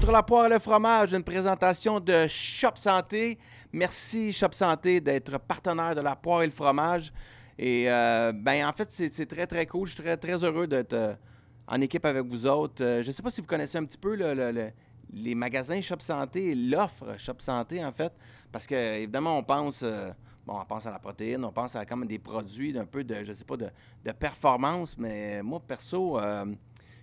Entre la poire et le fromage, une présentation de Shop Santé. Merci Shop Santé d'être partenaire de la poire et le fromage. Et en fait, c'est très, très cool. Je suis très, très heureux d'être en équipe avec vous autres. Je ne sais pas si vous connaissez un petit peu les magasins Shop Santé et l'offre Shop Santé, en fait. Parce que, évidemment, on pense à la protéine, on pense à comme des produits d'un peu de, je sais pas, de performance. Mais moi, perso,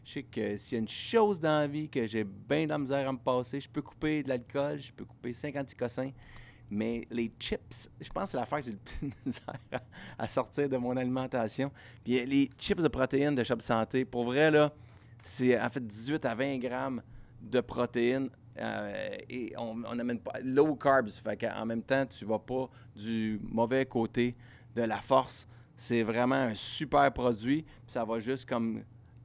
je sais que s'il y a une chose dans la vie que j'ai bien de la misère à me passer, je peux couper de l'alcool, je peux couper 5 anticossins, mais les chips, je pense que c'est l'affaire que j'ai le plus de misère à sortir de mon alimentation. Puis les chips de protéines de Shop Santé, pour vrai, là, c'est en fait 18 à 20 grammes de protéines et on n'amène pas low carbs. Fait qu'en même temps, tu ne vas pas du mauvais côté de la force. C'est vraiment un super produit. Puis ça va juste comme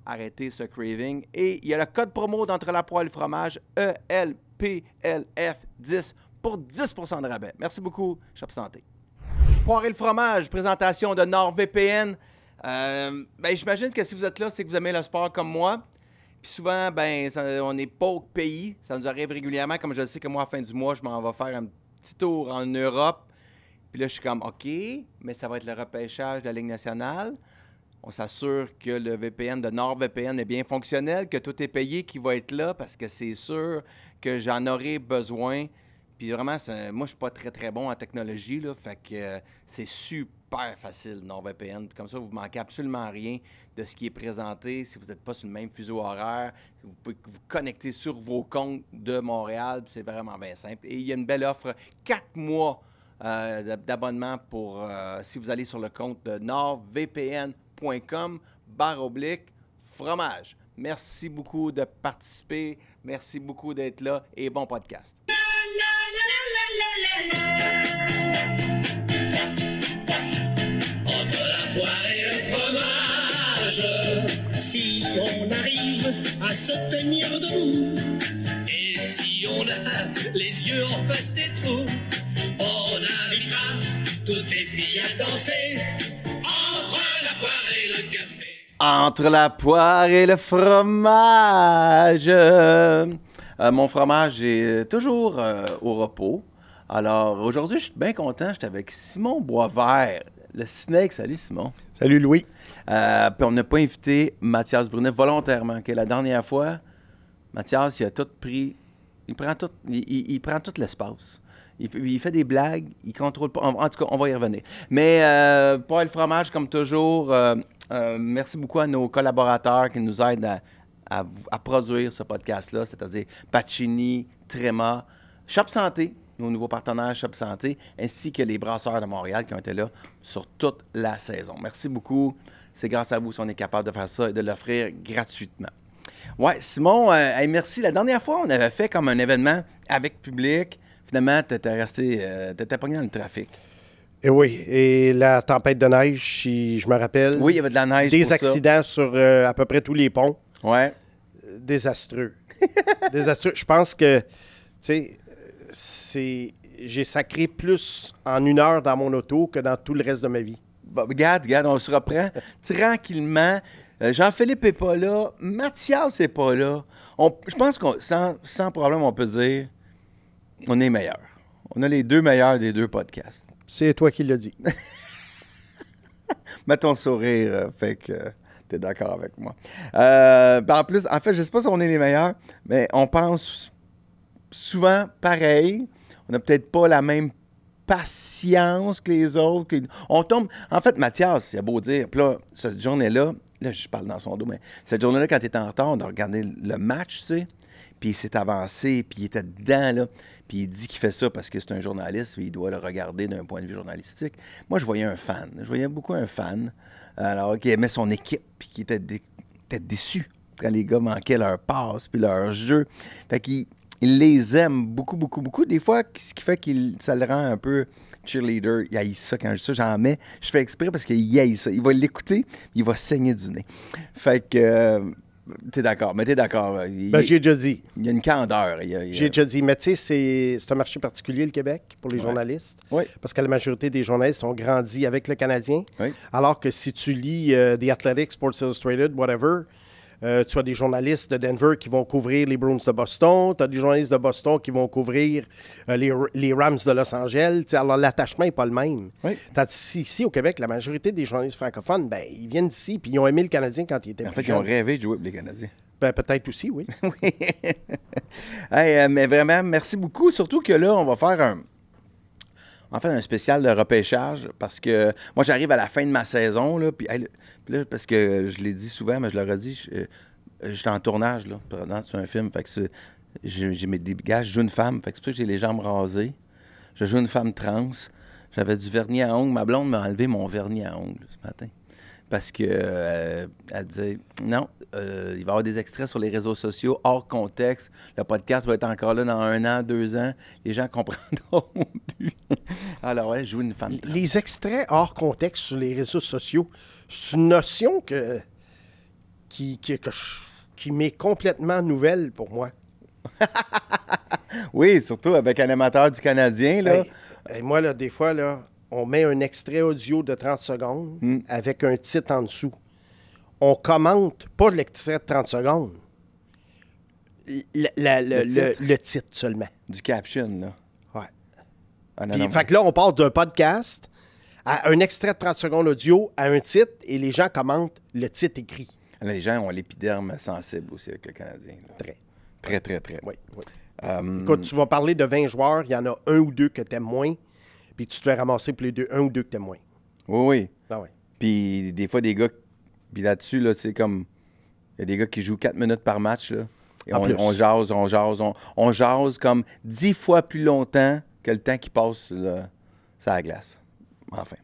arrêter ce craving. Et il y a le code promo d'Entre la poire et le fromage, ELPLF10 pour 10 % de rabais. Merci beaucoup, Shop Santé. Poire et le fromage, présentation de NordVPN. J'imagine que si vous êtes là, c'est que vous aimez le sport comme moi. Puis souvent, on n'est pas au pays. Ça nous arrive régulièrement. Comme je sais que moi, à la fin du mois, je m'en vais faire un petit tour en Europe. Puis là, je suis comme, OK, mais ça va être le repêchage de la Ligue nationale. On s'assure que le VPN de NordVPN est bien fonctionnel, que tout est payé, qui va être là, parce que c'est sûr que j'en aurai besoin. Puis vraiment, moi, je ne suis pas très, très bon en technologie, là, fait que c'est super facile, NordVPN. Puis comme ça, vous ne manquez absolument rien de ce qui est présenté. Si vous n'êtes pas sur le même fuseau horaire, vous pouvez vous connecter sur vos comptes de Montréal. C'est vraiment bien simple. Et il y a une belle offre, 4 mois d'abonnement pour si vous allez sur le compte de nordvpn.com/fromage. Merci beaucoup de participer. Merci beaucoup d'être là et bon podcast. Entre la poire et le fromage, si on arrive à se tenir debout, et si on a les yeux en face des trous, on invitera toutes les filles à danser entre la poire et le café. Entre la poire et le fromage. Mon fromage est toujours au repos. Alors, aujourd'hui, je suis bien content. J'étais avec Simon Boisvert, le Snake. Salut, Simon. Salut, Louis. Puis on n'a pas invité Mathias Brunet volontairement. Okay? La dernière fois, Mathias, il a tout pris. Il prend tout l'espace. Il fait des blagues, il contrôle pas. En tout cas, on va y revenir. Mais pour le fromage, comme toujours, merci beaucoup à nos collaborateurs qui nous aident à produire ce podcast-là, c'est-à-dire Pacini, Tréma, Shop Santé, nos nouveaux partenaires Shop Santé, ainsi que les Brasseurs de Montréal qui ont été là sur toute la saison. Merci beaucoup. C'est grâce à vous si on est capable de faire ça et de l'offrir gratuitement. Ouais, Simon, merci. La dernière fois, on avait fait comme un événement avec public. Finalement, tu étais pogné dans le trafic. Et oui, et la tempête de neige, si je me rappelle. Oui, il y avait de la neige. Des accidents sur à peu près tous les ponts. Ouais. Désastreux. Désastreux. Je pense que, tu sais, j'ai sacré plus en 1 heure dans mon auto que dans tout le reste de ma vie. Bon, regarde, on se reprend tranquillement. Jean-Philippe n'est pas là. Mathias n'est pas là. Je pense qu'on sans problème, on peut dire on est meilleurs. On a les 2 meilleurs des 2 podcasts. C'est toi qui l'as dit. Mets ton sourire, fait que tu es d'accord avec moi. En plus, en fait, je ne sais pas si on est les meilleurs, mais on pense souvent pareil. On n'a peut-être pas la même patience que les autres. On tombe... En fait, Mathias, il a beau dire, puis là, cette journée-là, je parle dans son dos, mais cette journée-là, quand il était en retard, on a regardé le match, tu sais, puis il s'est avancé, puis il était dedans, là, puis il dit qu'il fait ça parce que c'est un journaliste, puis il doit le regarder d'un point de vue journalistique. Moi, je voyais un fan. Je voyais beaucoup un fan, alors qui aimait son équipe, puis qui était déçu quand les gars manquaient leur passe, puis leur jeu. Fait qu'il les aime beaucoup, beaucoup, beaucoup. Des fois, ce qui fait que ça le rend un peu cheerleader. Il haït ça. Quand je dis ça, j'en mets. Je fais exprès parce qu'il haït ça. Il va l'écouter, il va saigner du nez. Fait que... t'es d'accord, mais t'es d'accord. J'ai déjà dit. Il y a une candeur. J'ai déjà dit. Mais tu sais, c'est un marché particulier, le Québec, pour les journalistes. Oui. Parce que la majorité des journalistes ont grandi avec le Canadien. Oui. Alors que si tu lis The Athletic, Sports Illustrated, whatever, Tu as des journalistes de Denver qui vont couvrir les Bruins de Boston. Tu as des journalistes de Boston qui vont couvrir les Rams de Los Angeles. T'sais, alors, l'attachement n'est pas le même. Oui. Tandis ici, au Québec, la majorité des journalistes francophones, ben, ils viennent d'ici puis ils ont aimé le Canadien quand ils étaient En plus fait, ils ont jeunes. rêvé de jouer pour les Canadiens. Ben, peut-être aussi, oui. Oui. Hey, mais vraiment, merci beaucoup. Surtout que là, on va faire un spécial de repêchage parce que moi, j'arrive à la fin de ma saison. Là, puis là, parce que je l'ai dit souvent, mais je le redis, j'étais en tournage là, sur un film. Fait que j'ai des gars, je joue une femme. Fait que c'est pour ça que j'ai les jambes rasées. Je joue une femme trans. J'avais du vernis à ongles. Ma blonde m'a enlevé mon vernis à ongles ce matin. Parce que elle disait non, il va y avoir des extraits sur les réseaux sociaux hors contexte. Le podcast va être encore là dans 1 an, 2 ans. Les gens comprendront plus. Alors, ouais, je joue une femme trans. Les extraits hors contexte sur les réseaux sociaux, c'est une notion qui m'est complètement nouvelle pour moi. Oui, surtout avec un amateur du Canadien, là. Hey, moi, là, des fois, là, on met un extrait audio de 30 secondes avec un titre en dessous. On commente pas l'extrait de 30 secondes. Le titre seulement. Du caption, là. Ouais. Ah, non, Puis, non, fait que là, on part d'un podcast à un extrait de 30 secondes audio à un titre et les gens commentent le titre écrit. là, les gens ont l'épiderme sensible aussi avec le Canadien. Là. Très. Très, très, très. Oui, oui. Écoute, tu vas parler de 20 joueurs, il y en a un ou deux que tu aimes moins, puis tu te fais ramasser pour les deux, un ou deux que tu aimes moins. Oui, oui. Ah ouais. Puis des fois, des gars... Puis là-dessus, là, c'est comme... Il y a des gars qui jouent 4 minutes par match, là. Et on jase comme 10 fois plus longtemps que le temps qui passe là, sur la glace. Enfin.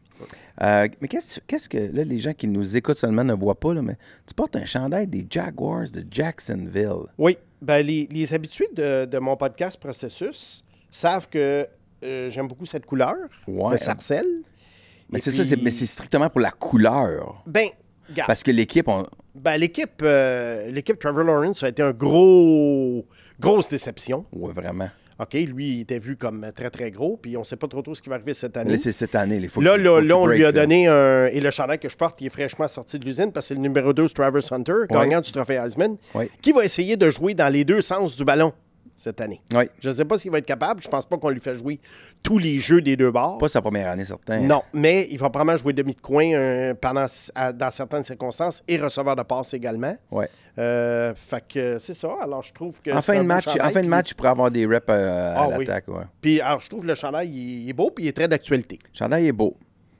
Mais qu'est-ce que... Là, les gens qui nous écoutent seulement ne voient pas, là, mais tu portes un chandail des Jaguars de Jacksonville. Oui. Ben, les habitués de mon podcast Processus savent que j'aime beaucoup cette couleur, Ouais. le sarcelle. Mais Et c'est puis- ça, mais c'est strictement pour la couleur. Ben, regarde. Parce que l'équipe... Ben, l'équipe Trevor Lawrence a été un grosse déception. Ouais, vraiment. OK, lui, il était vu comme très, très gros, puis on ne sait pas trop ce qui va arriver cette année. Là, c'est cette année. Il faut Là, qu'il- faut qu'il on lui break, a là. donné un... Et le chandail que je porte, il est fraîchement sorti de l'usine parce que c'est le numéro 2, Travis Hunter, gagnant du trophée Heisman, Ouais. qui va essayer de jouer dans les deux sens du ballon cette année. Oui. Je ne sais pas s'il va être capable. Je pense pas qu'on lui fait jouer tous les jeux des deux bords. Pas sa première année, certain. Non, mais il va probablement jouer demi de coin dans certaines circonstances et receveur de passe également. Ouais. Fait que c'est ça. Alors, je trouve que En c'est fin un de beau match, chandail, il puis- pourrait avoir des reps à oui. l'attaque. Ouais. Puis, alors, je trouve que le chandail, il est beau puis il est très d'actualité. Le chandail est beau.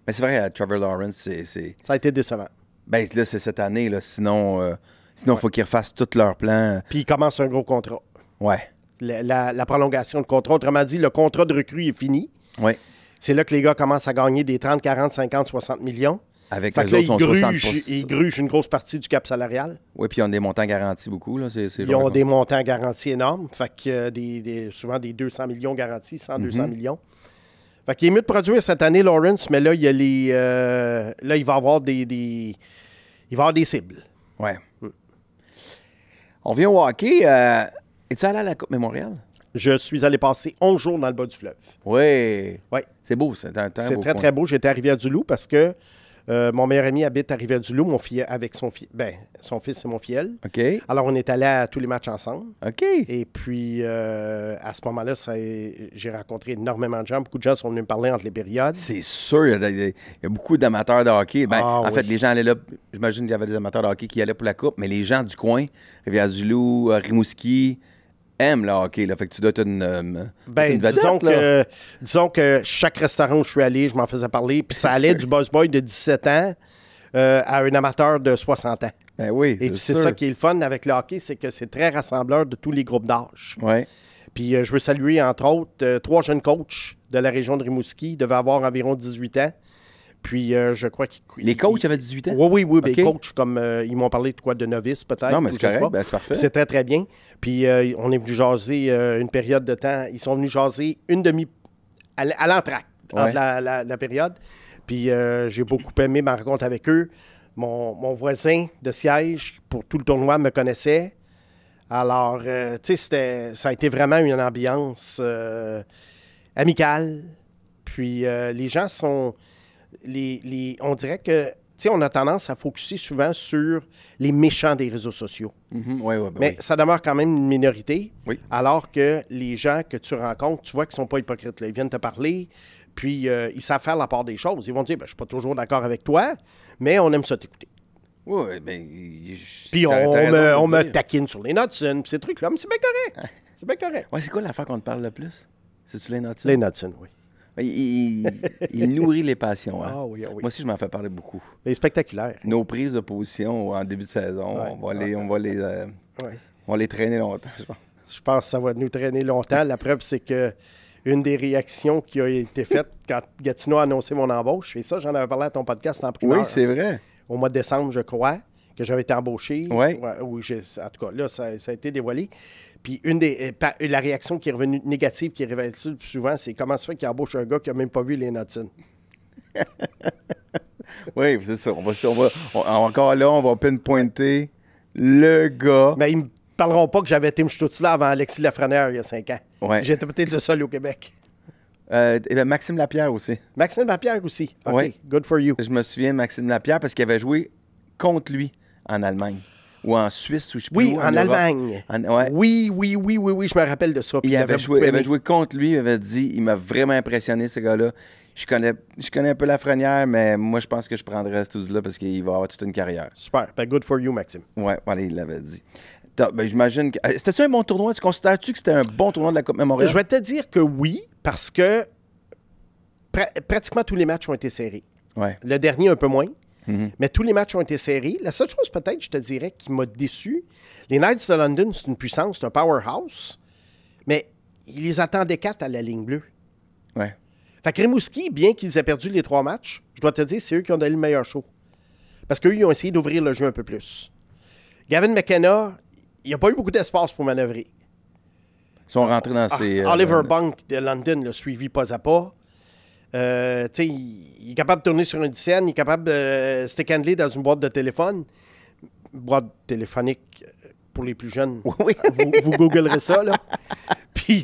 Mais c'est vrai, Trevor Lawrence, c'est... Ça a été décevant. Ben là, c'est cette année. Là. Sinon, il faut qu'ils refassent tout leur plan. Puis, il commence un gros contrat. Ouais. La prolongation de contrat. Autrement dit, le contrat de recrue est fini. Ouais. C'est là que les gars commencent à gagner des 30, 40, 50, 60 millions. Avec Fait les que là, autres, sont 60 ils grugent une grosse partie du cap salarial. Oui, puis ils ont des montants garantis beaucoup. Là. Ils ont des montants garantis énormes. Fait que souvent des 200 millions garantis, 100, 200 millions. Fait qu'il est mieux de produire cette année, Lawrence, mais là, il y a là, il va avoir il va avoir des cibles. Ouais. On vient au hockey. Es-tu allé à la Coupe Mémorial? Je suis allé passer 11 jours dans le bas du fleuve. Oui. Oui. C'est beau, c'est un C'est beau très, coin. très beau. J'étais à Rivière-du-Loup parce que mon meilleur ami habite à Rivière-du-Loup, avec son fils. Ben, son fils, c'est mon fiel. OK. Alors, on est allé à tous les matchs ensemble. OK. Et puis, à ce moment-là, j'ai rencontré énormément de gens. Beaucoup de gens sont venus me parler entre les périodes. C'est sûr, il y a beaucoup d'amateurs de hockey. Ben, Ah, en fait, oui. les gens allaient là. J'imagine qu'il y avait des amateurs de hockey qui allaient pour la Coupe, mais les gens du coin, Rivière-du-Loup, Rimouski, aiment le hockey. Là. Fait que tu dois être une Ben, vedette, disons que chaque restaurant où je suis allé, je m'en faisais parler. Puis ça allait du boss boy de 17 ans à un amateur de 60 ans. Ben oui, Et puis c'est sûr. ça qui est le fun avec le hockey, c'est que c'est très rassembleur de tous les groupes d'âge. Ouais. Puis je veux saluer, entre autres, 3 jeunes coachs de la région de Rimouski. Ils devaient avoir environ 18 ans. Puis je crois qu'ils... Les coachs avaient 18 ans? Oui. OK. Les coachs, comme ils m'ont parlé de quoi, de novices peut-être. Non, mais ou c'est je sais correct. pas. Ben, c'est parfait. C'est très, très bien. Puis on est venu jaser une période de temps. Ils sont venus jaser à l'entracte, entre Ouais. la période. Puis j'ai beaucoup aimé ma rencontre avec eux. Mon voisin de siège pour tout le tournoi me connaissait. Alors, tu sais, ça a été vraiment une ambiance amicale. Puis les gens sont... on dirait que sais, on a tendance à focuser souvent sur les méchants des réseaux sociaux. Oui, oui, Mais ça demeure quand même une minorité. Oui. Alors que les gens que tu rencontres, tu vois qu'ils ne sont pas hypocrites. Là. Ils viennent te parler, puis ils savent faire la part des choses. Ils vont te dire, je ne suis pas toujours d'accord avec toi, mais on aime ça t'écouter. Oui, bien. Puis on me taquine sur les Knudsen, puis ces trucs-là, mais c'est bien correct. C'est bien correct. Ouais, c'est quoi l'affaire qu'on te parle le plus? C'est-tu les Knudsen? Les Knudsen, oui. Il nourrit les passions. Hein? Ah oui, ah oui. Moi aussi, je m'en fais parler beaucoup. Il est spectaculaire. Nos prises de position en début de saison, Ouais. on va les traîner longtemps, je pense. Je pense que ça va nous traîner longtemps. La preuve, c'est que une des réactions qui a été faite quand Gatineau a annoncé mon embauche, et ça, j'en avais parlé à ton podcast en primeur. Oui, c'est vrai. Au mois de décembre, je crois, que j'avais été embauché. Ouais. En tout cas, là, ça a été dévoilé. Puis la réaction qui est revenue négative, qui est révélée le plus souvent, c'est comment ça fait qu'il embauche un gars qui n'a même pas vu les Knudsen. Oui, c'est ça. Encore là, on va pinpointer le gars. Mais ils ne me parleront pas que j'avais Tim Stutzla avant Alexis Lafrenière il y a 5 ans. Ouais. J'étais peut-être le seul au Québec. Maxime Lapierre aussi. Maxime Lapierre aussi. OK, Ouais. good for you. Je me souviens de Maxime Lapierre parce qu'il avait joué contre lui en Allemagne. Ou en Suisse, ou je sais plus Oui, où, en Europe. Allemagne. Ouais. Oui, je me rappelle de ça. Puis Il avait beaucoup aimé. joué contre lui, il avait dit, il m'a vraiment impressionné, ce gars-là. Je connais un peu Lafrenière, mais moi, je pense que je prendrais Stutzla parce qu'il va avoir toute une carrière. Super. Ben, good for you, Maxime. Ouais, voilà, il l'avait dit. Ben, j'imagine que... C'était-tu un bon tournoi? Tu considères-tu que c'était un bon tournoi de la Coupe Memorial? Je vais te dire que oui, parce que pratiquement tous les matchs ont été serrés. Ouais. Le dernier, un peu moins. Mhm. Mais tous les matchs ont été serrés. La seule chose, peut-être, je te dirais, qui m'a déçu, les Knights de London, c'est une puissance, c'est un powerhouse, mais ils les attendaient 4 à la ligne bleue. Ouais. Fait que Rimouski, bien qu'ils aient perdu les 3 matchs, je dois te dire, c'est eux qui ont donné le meilleur show. Parce qu'eux, ils ont essayé d'ouvrir le jeu un peu plus. Gavin McKenna, il n'a pas eu beaucoup d'espace pour manœuvrer. Ils sont rentrés dans ces... Oliver Bunk de London l'a suivi pas à pas. Il est capable de tourner sur une scène, il est capable de stick handler dans une boîte de téléphone. Boîte téléphonique pour les plus jeunes. Oui. Vous googlerez ça, là. Puis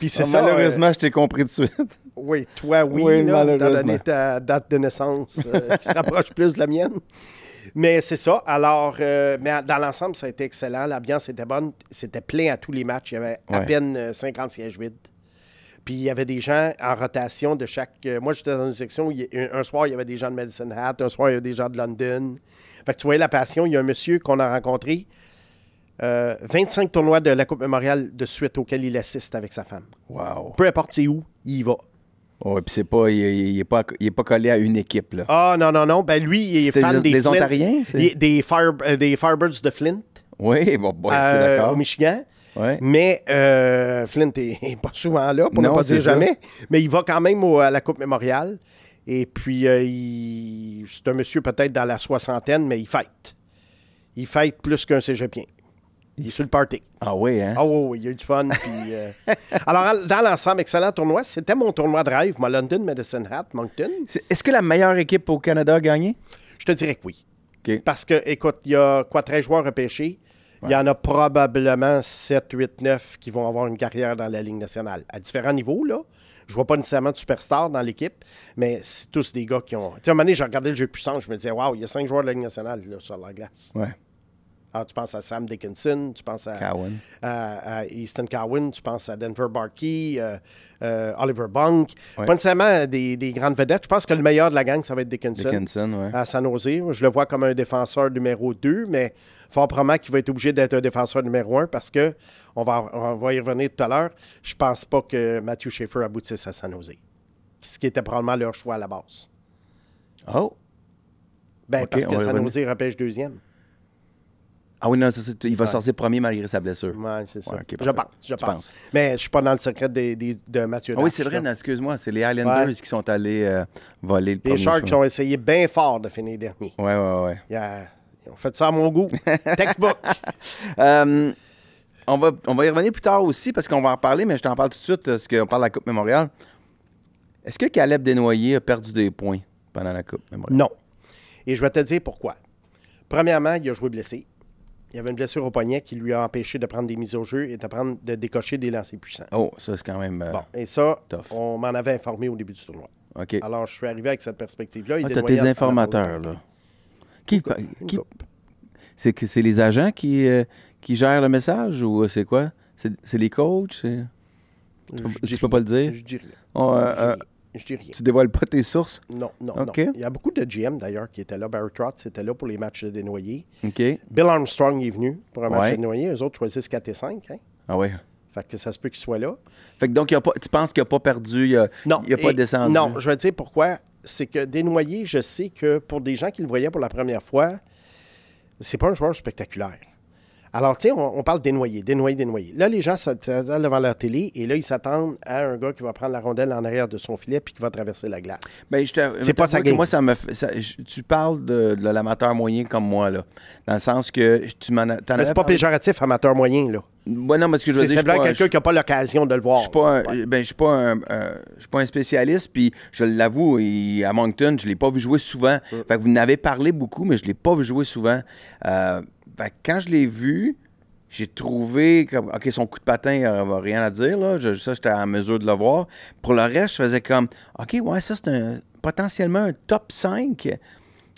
c'est ça. Malheureusement, je t'ai compris de suite. Oui, toi, oui. Oui, là, t'as malheureusement. donné ta date de naissance qui se rapproche plus de la mienne. Mais c'est ça. Alors, mais dans l'ensemble, ça a été excellent. L'ambiance était bonne. C'était plein à tous les matchs. Il y avait à peine 50 sièges vides. Puis il y avait des gens en rotation de chaque... moi, j'étais dans une section où un soir, il y avait des gens de Medicine Hat, un soir, il y avait des gens de London. Fait que tu voyais la passion. Il y a un monsieur qu'on a rencontré, 25 tournois de la Coupe Memorial de suite auxquels il assiste avec sa femme. Wow. Peu importe c'est où, il y va. Ouais, puis c'est pas... Il est pas collé à une équipe, là. Ah, non. Ben lui, il est C'était fan des Flint. Ontariens, c'est? Des Firebirds de Flint, Oui, bon, t'es d'accord. au Michigan. Ouais. Mais Flint est pas souvent là, pour Non, ne pas c'est dire ça. jamais. Mais il va quand même à la Coupe Memorial. Et puis, c'est un monsieur peut-être dans la soixantaine, mais il fête. Il fête plus qu'un cégepien. Il est sur le party. Ah oui, hein? Ah oui, il y a eu du fun. Puis, alors, dans l'ensemble, excellent tournoi. C'était mon tournoi de rêve, moi, London, Medicine Hat, Moncton. Est-ce que la meilleure équipe au Canada a gagné? Je te dirais que oui. OK. Parce que, écoute, il y a 13 joueurs repêchés. Il y en a probablement 7, 8, 9 qui vont avoir une carrière dans la Ligue nationale. À différents niveaux, là. Je vois pas nécessairement de superstars dans l'équipe, mais c'est tous des gars qui ont... Tu sais, à un moment donné, j'ai regardé le jeu de puissance, je me disais, waouh, il y a 5 joueurs de la Ligue nationale là, sur la glace. Ouais. Alors, tu penses à Sam Dickinson, tu penses à Easton Cowan, tu penses à Denver Barkey, Oliver Bunk. Ouais. Pas nécessairement des grandes vedettes. Je pense que le meilleur de la gang, ça va être Dickinson. Dickinson, ouais. À San Jose. Je le vois comme un défenseur numéro 2, mais fort probablement qu'il va être obligé d'être un défenseur numéro 1 parce que, on va y revenir tout à l'heure, je pense pas que Matthew Schaefer aboutisse à San Jose. Ce qui était probablement leur choix à la base. Oh! Ben, OK, parce on que va San revenir. Jose repêche 2e. Ah oui, non, il va sortir premier malgré sa blessure. Oui, c'est ça. Ouais, OK, je parfait. pense. Tu penses. Mais je suis pas dans le secret de Mathieu Ah oui, Darche, c'est vrai, là. non, excuse-moi, c'est les Highlanders qui sont allés voler le premier Les Sharks choix. ont essayé bien fort de finir dernier. Ouais. Ils ont fait ça à mon goût. Textbook. On va y revenir plus tard aussi parce qu'on va en reparler, mais je t'en parle tout de suite parce qu'on parle de la Coupe Memorial. Est-ce que Caleb Desnoyers a perdu des points pendant la Coupe Memorial? Non. Et je vais te dire pourquoi. Premièrement, il a joué blessé. Il y avait une blessure au poignet qui lui a empêché de prendre des mises au jeu et de décocher des lancers puissants. Oh, ça, c'est quand même... Bon, et ça, tough. on m'en avait informé au début du tournoi. OK. Alors, je suis arrivé avec cette perspective-là. Tu as tes informateurs, là. Qui coupe. C'est les agents qui gèrent le message ou c'est quoi? C'est les coachs? Tu peux pas le dire? Je dis rien. Je dis rien. Tu dévoiles pas tes sources? Non. OK. Il y a beaucoup de GM, d'ailleurs, qui étaient là. Barry Trotz était là pour les matchs de Desnoyers. OK. Bill Armstrong est venu pour un match de Desnoyers. Eux autres choisissent 4 et 5. Hein? Ah oui. Fait que ça se peut qu'il soit là. Fait que donc, tu penses qu'il n'a pas perdu, il n'a pas descendu? Non, je vais te dire pourquoi. C'est que Desnoyers, je sais que pour des gens qui le voyaient pour la première fois, c'est pas un joueur spectaculaire. Alors, tu sais, on parle Desnoyers. Là, les gens s'attendent devant leur télé et là, ils s'attendent à un gars qui va prendre la rondelle en arrière de son filet puis qui va traverser la glace. Ben, c'est pas sa game. Moi, tu parles de l'amateur moyen comme moi, là. Dans le sens que Mais c'est pas péjoratif, amateur moyen, là. Ben non, parce que je veux dire, c'est simplement quelqu'un qui n'a pas l'occasion de le voir. Je suis pas un spécialiste, puis je l'avoue, à Moncton, je l'ai pas vu jouer souvent. Fait que vous n'avez parlé beaucoup, mais je l'ai pas vu jouer souvent. Fait que quand je l'ai vu, j'ai trouvé comme OK, son coup de patin n'avait rien à dire, là. Ça, j'étais en mesure de le voir. Pour le reste, je faisais comme OK, ouais, ça, c'est potentiellement un top 5.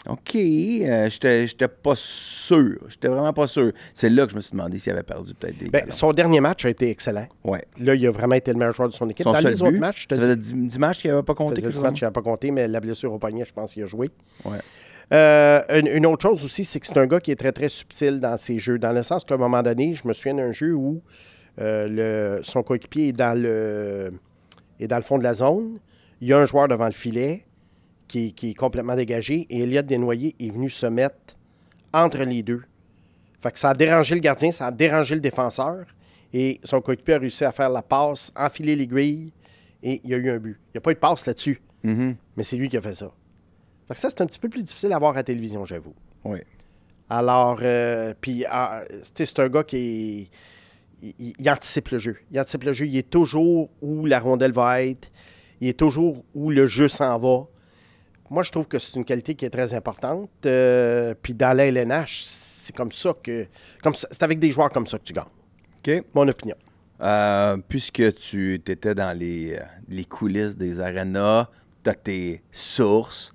OK, j'étais pas sûr. J'étais vraiment pas sûr. C'est là que je me suis demandé s'il avait perdu peut-être des ballons. Son dernier match a été excellent. Ouais. Là, il a vraiment été le meilleur joueur de son équipe. Dans les autres matchs, ça faisait 10 matchs qu'il n'avait pas compté. Ça faisait 10 matchs qu'il n'avait pas compté, mais la blessure au poignet, je pense qu'il a joué. Ouais. Une autre chose aussi, c'est que c'est un gars qui est très, très subtil dans ses jeux. Dans le sens qu'à un moment donné, je me souviens d'un jeu où son coéquipier est dans le fond de la zone. Il y a un joueur devant le filet qui est complètement dégagé et Elliott Desnoyers est venu se mettre entre les deux. Fait que ça a dérangé le gardien, ça a dérangé le défenseur et son coéquipier a réussi à faire la passe, enfiler les grilles et il y a eu un but. Il n'y a pas eu de passe là-dessus, mais c'est lui qui a fait ça. Fait que ça, c'est un petit peu plus difficile à voir à la télévision, j'avoue. Oui. Alors, puis, c'est un gars qui il anticipe le jeu. Il anticipe le jeu. Il est toujours où la rondelle va être. Il est toujours où le jeu s'en va. Moi, je trouve que c'est une qualité qui est très importante. Puis dans la LNH, c'est comme ça que... c'est avec des joueurs comme ça que tu gagnes. OK. Mon opinion. Puisque tu étais dans les coulisses des arénas, tu as tes sources.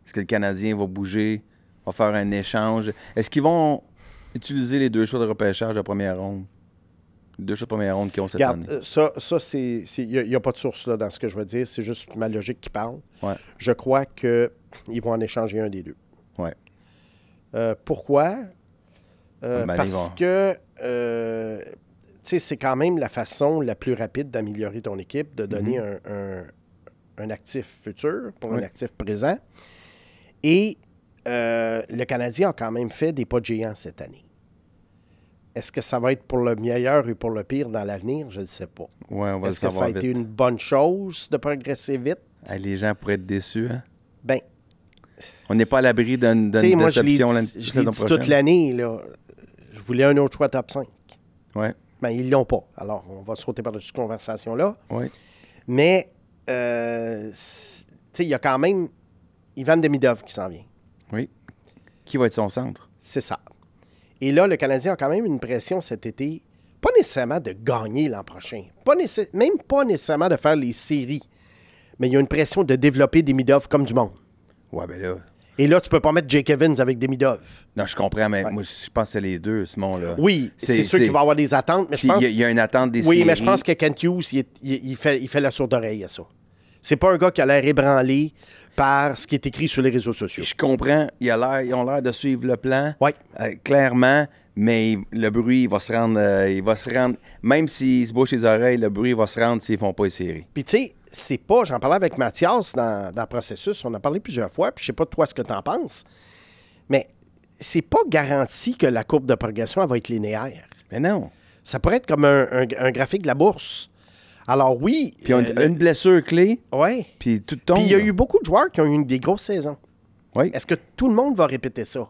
Est-ce que le Canadien va bouger, va faire un échange? Est-ce qu'ils vont utiliser les 2 choix de repêchage de première ronde? Les 2 choix de première ronde qu'ils ont cette année. Ça il n'y a pas de source là, dans ce que je veux dire. C'est juste ma logique qui parle. Ouais. Je crois qu'ils vont en échanger un des 2. Ouais. Pourquoi? Parce que c'est quand même la façon la plus rapide d'améliorer ton équipe, de donner un actif futur pour un actif présent. Et le Canadien a quand même fait des pas de géant cette année. Est-ce que ça va être pour le meilleur ou pour le pire dans l'avenir? Je ne sais pas. Ouais, on va Est-ce que ça a été une bonne chose de progresser vite? Les gens pourraient être déçus. Hein? Ben, on n'est pas à l'abri d'une déception moi, je l'ai dit toute l'année. Là, je voulais un autre choix top 5. Ouais. Ben, ils ne l'ont pas. Alors, on va sauter par-dessus cette conversation-là. Ouais. Mais, il y a quand même Ivan Demidov qui s'en vient. Oui. Qui va être son centre? C'est ça. Et là, le Canadien a quand même une pression cet été, pas nécessairement de gagner l'an prochain, même pas nécessairement de faire les séries, mais il y a une pression de développer Demidov comme du monde. Ouais, ben là... Et là, tu peux pas mettre Jake Evans avec Demidov. Non, je comprends, mais moi, je pense que c'est les deux, Simon. Là. Oui, c'est sûr qu'il va y avoir des attentes, mais je pense... Il y a une attente des séries. Oui, mais je pense que Kent Hughes, il fait la sourde oreille à ça. C'est pas un gars qui a l'air ébranlé par ce qui est écrit sur les réseaux sociaux. Je comprends. Ils ont l'air de suivre le plan. Oui. Clairement, mais le bruit, il va se rendre. Même s'ils se bouchent les oreilles, le bruit va se rendre s'ils font pas les séries. Puis tu sais, c'est pas... J'en parlais avec Mathias dans le processus. On a parlé plusieurs fois, puis je sais pas toi ce que tu en penses. Mais c'est pas garanti que la courbe de progression elle va être linéaire. Mais non. Ça pourrait être comme un graphique de la bourse. Alors oui... Puis une blessure clé. Oui. Puis tout tombe. Puis il y a eu beaucoup de joueurs qui ont eu des grosses saisons. Oui. Est-ce que tout le monde va répéter ça?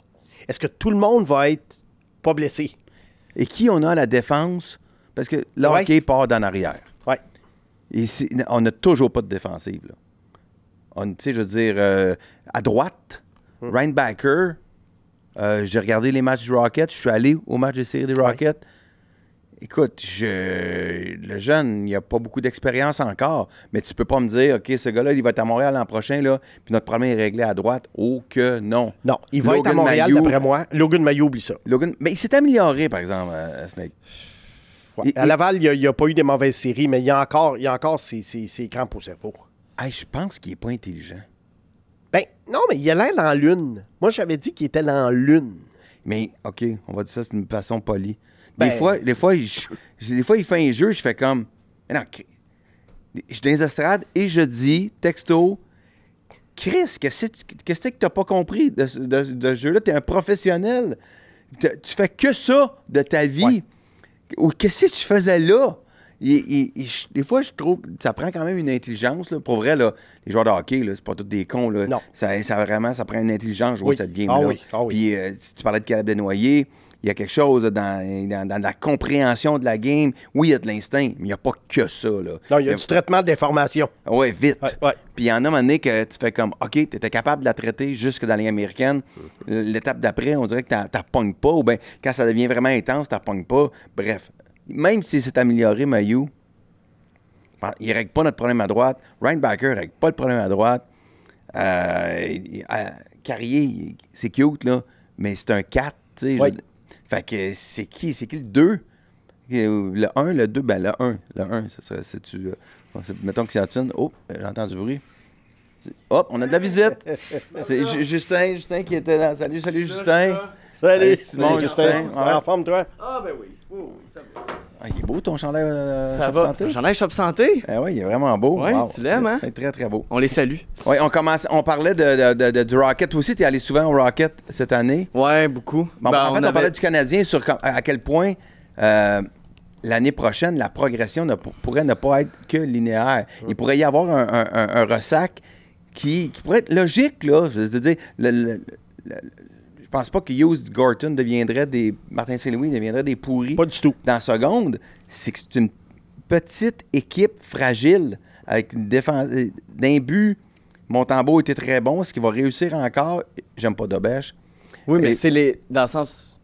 Est-ce que tout le monde va être pas blessé? Et qui on a à la défense? Parce que le hockey part d'en arrière. Oui. Et on n'a toujours pas de défensive. Tu sais, je veux dire, à droite, Ryan Backer, j'ai regardé les matchs du Rocket, je suis allé au match des séries des Rockets. Écoute, le jeune, il a pas beaucoup d'expérience encore, mais tu peux pas me dire, OK, ce gars-là, il va être à Montréal l'an prochain, là, puis notre problème est réglé à droite. Oh que non. Non, il va être à Montréal, d'après moi. Logan Mailloux, oublie ça. Mais il s'est amélioré, par exemple, Snake. Ouais. À Laval, il n'y a pas eu des mauvaises séries, mais il y a encore ses crampes au cerveau. Hey, je pense qu'il est pas intelligent. Ben, non, mais il a l'air dans l'une. Moi, j'avais dit qu'il était dans l'une. Mais, OK, on va dire ça d'une façon polie. Ben, Des fois, il fait un jeu, je fais comme... Non, je suis dans les estrades et je dis, texto, Chris, qu'est-ce que tu n'as pas compris de ce jeu-là? Tu es un professionnel. Tu fais que ça de ta vie. Ouais. Ou qu'est-ce que tu faisais là? Des fois, je trouve que ça prend quand même une intelligence. Là. Pour vrai, là, les joueurs de hockey, c'est pas tous des cons. Là. Non. Ça prend une intelligence jouer cette game-là. Ah oui, ah oui. Puis, si tu parlais de Caleb Desnoyers, il y a quelque chose dans la compréhension de la game. Oui, il y a de l'instinct, mais il n'y a pas que ça. Là. Non, il y a du traitement d'information. Oui, vite. Ouais. Puis il y en a un moment donné que tu fais comme, OK, tu étais capable de la traiter jusque dans les américaines. L'étape d'après, on dirait que tu ne pognes pas. Ou bien, quand ça devient vraiment intense, tu ne pognes pas. Bref, même si c'est amélioré, Mailloux, il ne règle pas notre problème à droite. Ryan Backer ne règle pas le problème à droite. Carrier, c'est cute, là, mais c'est un 4. Tu sais. Oui. Fait que c'est qui le 2? Le 1, le 2, ben le 1. Le 1, ça serait, c'est-tu... mettons que c'est Hudson. Oh, j'entends du bruit. Hop, on a de la visite. C'est Justin qui était là. Salut, Justin. Salut, Hey, Simon, Justin. Ouais. En forme, toi? Ah, ben oui. Oh, ça va. Ah, il est beau ton chandail Ça Shop va. Santé? C'est un chandail Shop Santé. Ah oui, il est vraiment beau. Ouais, Wow. tu l'aimes, hein? C'est très, très beau. On les salue. Oui, on parlait du Rocket. Toi aussi, tu es allé souvent au Rocket cette année. Ouais, beaucoup. Bon, Ben, en fait, on parlait du Canadien sur à quel point l'année prochaine, la progression pourrait ne pas être que linéaire. Il pourrait y avoir un ressac qui pourrait être logique, là. C'est-à-dire, je pense pas que Hughes Gorton deviendrait des... Martin Saint-Louis deviendrait des pourris. Pas du tout. Dans la seconde. C'est que c'est une petite équipe fragile avec une défense... D'un but, Montembeault était très bon. Est-ce qu'il va réussir encore? J'aime pas Dobèche. Oui, mais Et- c'est les. Dans le sens.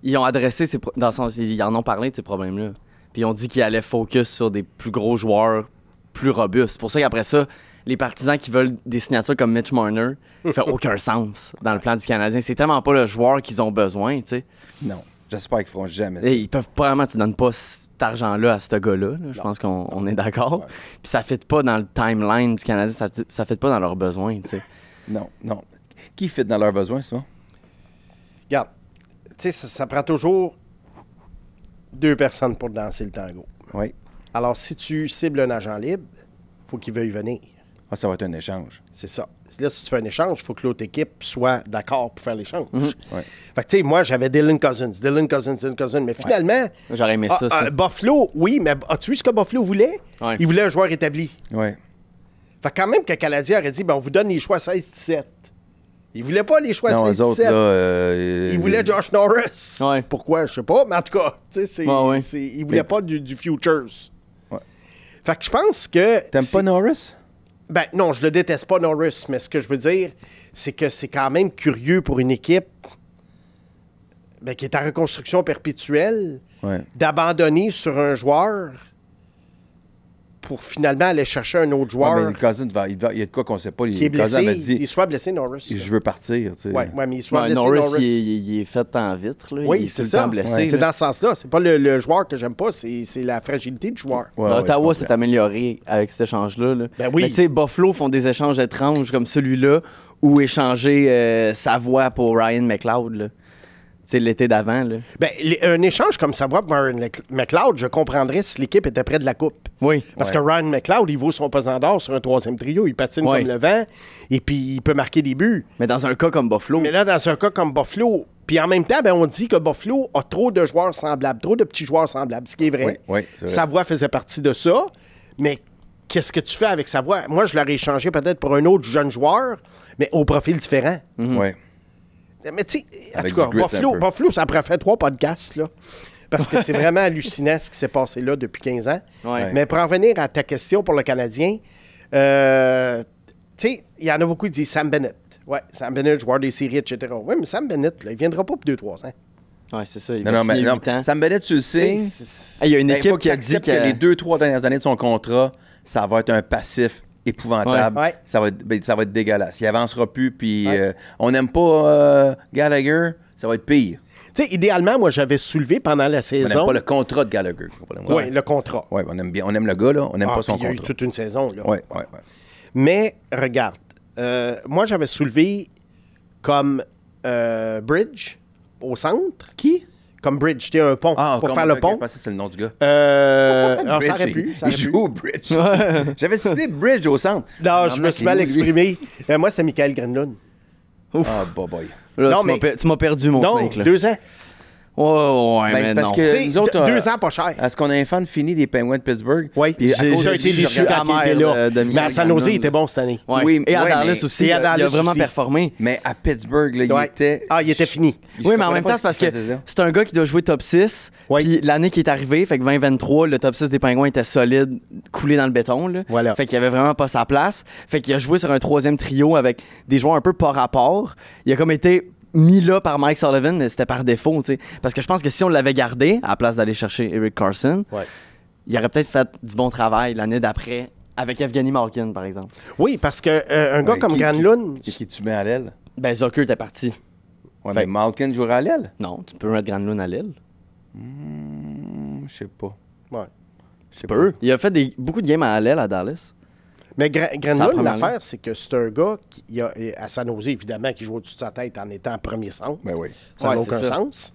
Ils ont adressé dans le sens. Ils en ont parlé de ces problèmes-là. Puis ils ont dit qu'ils allaient focus sur des plus gros joueurs plus robustes. C'est pour ça qu'après ça, les partisans qui veulent des signatures comme Mitch Marner, ça fait aucun sens dans le plan du Canadien. C'est tellement pas le joueur qu'ils ont besoin, tu sais. Non. J'espère qu'ils feront jamais ça. Et ils peuvent probablement, tu donnes pas cet argent-là à ce gars-là. Là. Je pense qu'on est d'accord. Ouais. Puis ça fit pas dans le timeline du Canadien, ça fit pas dans leurs besoins, tu sais. Non. Qui fit dans leurs besoins, Simon? Regarde, tu sais, ça prend toujours 2 personnes pour danser le tango. Oui. Alors, si tu cibles un agent libre, il faut qu'il veuille venir. Ah, ça va être un échange. C'est ça. Là, si tu fais un échange, il faut que l'autre équipe soit d'accord pour faire l'échange. Ouais. Fait que, tu sais, moi, j'avais Dylan Cousins, mais finalement... J'aurais aimé ça. Buffalo, oui, mais as-tu vu ce que Buffalo voulait? Ouais. Il voulait un joueur établi. Oui. Fait que quand même que le Canadien aurait dit, ben, on vous donne les choix 16-17. Il voulait pas les choix Non, eux 16-17. autres, là... Il voulait Josh Norris. Ouais. Pourquoi? Je sais pas, mais en tout cas, tu sais, Ouais. il voulait pas du Futures. Ouais. Fait que je pense que... T'aimes pas Norris? Ben non, je le déteste pas, Norris, mais ce que je veux dire, c'est que c'est quand même curieux pour une équipe qui est en reconstruction perpétuelle Ouais. d'abandonner sur un joueur pour finalement aller chercher un autre joueur Ouais, mais Cousin, il y a de quoi qu'on sait pas. qui est Cousin m'a blessé. dit, Il soit blessé, Norris. je veux partir. Tu sais. Ouais, mais il soit Ouais, blessé, Norris, Norris. il est fait en vitre. Là. Oui, il est c'est tout le ça. temps blessé. Ouais. C'est là. dans ce sens-là. C'est pas le joueur que j'aime pas, c'est la fragilité du joueur. Ouais, Ottawa ouais, je s'est comprends. amélioré avec cet échange-là. Là. Ben oui. Mais tu sais, Buffalo font des échanges étranges comme celui-là ou échanger Savoie pour Ryan McLeod. Là. Tu sais, l'été d'avant. Là. Ben, un échange comme ça va pour Ryan McLeod, je comprendrais si l'équipe était près de la coupe. Oui. Parce Ouais. que Ryan McLeod, il vaut son pesant d'or sur un 3e trio. Il patine Ouais. comme le vent et puis il peut marquer des buts. Mais dans un cas comme Buffalo, Mais là, dans un cas comme Buffalo, puis en même temps, ben, on dit que Buffalo a trop de joueurs semblables, trop de petits joueurs semblables, ce qui est vrai. Oui, oui, c'est vrai. Savoie faisait partie de ça, mais qu'est-ce que tu fais avec Savoie? Moi, je l'aurais échangé peut-être pour un autre jeune joueur, mais au profil différent. Ouais. Mais tu sais, en Avec tout cas, du grit un peu. Buffalo, ça pourrait faire 3 podcasts, là. Parce que c'est vraiment hallucinant ce qui s'est passé là depuis 15 ans. Ouais. Mais pour en venir à ta question pour le Canadien, tu sais, il y en a beaucoup qui disent Sam Bennett. Ouais, Sam Bennett, joueur des séries, etc. Oui, mais Sam Bennett, là, il viendra pas pour 2-3 ans. Ouais, c'est ça. Il Non, va non, mais signer non, 8 ans. Sam Bennett, tu le sais. Il y a une Ben, équipe faut qui a qu'il dit accepte que les 2-3 dernières années de son contrat, ça va être un passif épouvantable. Ouais. Ça va être dégueulasse. Il avancera plus, puis Ouais. on n'aime pas Gallagher, ça va être pire. Tu sais, idéalement, moi, j'avais soulevé pendant la On n'aime saison. pas le contrat de Gallagher. Oui, le contrat. Ouais, on aime bien, on aime le gars, là, on n'aime pas son puis il y a eu contrat. toute une saison. Là. Ouais. Mais, regarde, moi, j'avais soulevé comme bridge au centre. Qui? Comme bridge, c'était un pont pour faire le pont. Je pensais que c'est le nom du gars. Alors, ça aurait Bridge, pu. Ça il aurait pu. joue au bridge. J'avais ciblé Bridge au centre. Non, je me suis mal exprimé. Moi, c'était Michael Grenlund. Ah, boy. Là, Non, tu m'as mais- tu m'as perdu, mon Non, Snake. Là. 2 ans. Ouais, Ben, mais c'est parce non. que Tu sais, nous autres, 2 ans, pas cher. est-ce qu'on a un fan fini des Penguins de Pittsburgh? Oui, Puis à j'ai cause de été lui, déçu je quand regarde- il était là. de Mais à San Jose, il était bon cette année. Ouais. Oui, et à ouais, Dallas mais- aussi. et à Il a Dallas vraiment aussi. performé. Mais à Pittsburgh, là, Ouais. Il était fini. Oui, mais en même temps, c'est parce que c'est un gars qui doit jouer top 6. Ouais. Puis l'année qui est arrivée, fait que 2023, le top 6 des Pingouins était solide, coulé dans le béton. Là. Voilà. Fait qu'il avait vraiment pas sa place. Fait qu'il a joué sur un troisième trio avec des joueurs un peu pas rapport. Il a comme été mis là par Mike Sullivan, mais c'était par défaut, tu sais. Parce que je pense que si on l'avait gardé, à la place d'aller chercher Eric Carson, Ouais. il aurait peut-être fait du bon travail l'année d'après avec Evgeny Malkin, par exemple. Oui, parce que un gars comme Granlund, Qui tu mets à l'aile? Ben, Zucker était parti. Ouais, Fait- mais Malkin jouera à l'aile? Non, tu peux mettre Granlund à l'aile. Je sais pas. ouais. Tu Peu. Il a fait beaucoup de games à l'aile à Dallas. Mais C'est la Granlund, première l'affaire, c'est que c'est un gars qui a, à San Jose, évidemment, qui joue au-dessus de sa tête en étant premier centre. Ben oui. Ça n'a Ouais, aucun c'est ça. sens.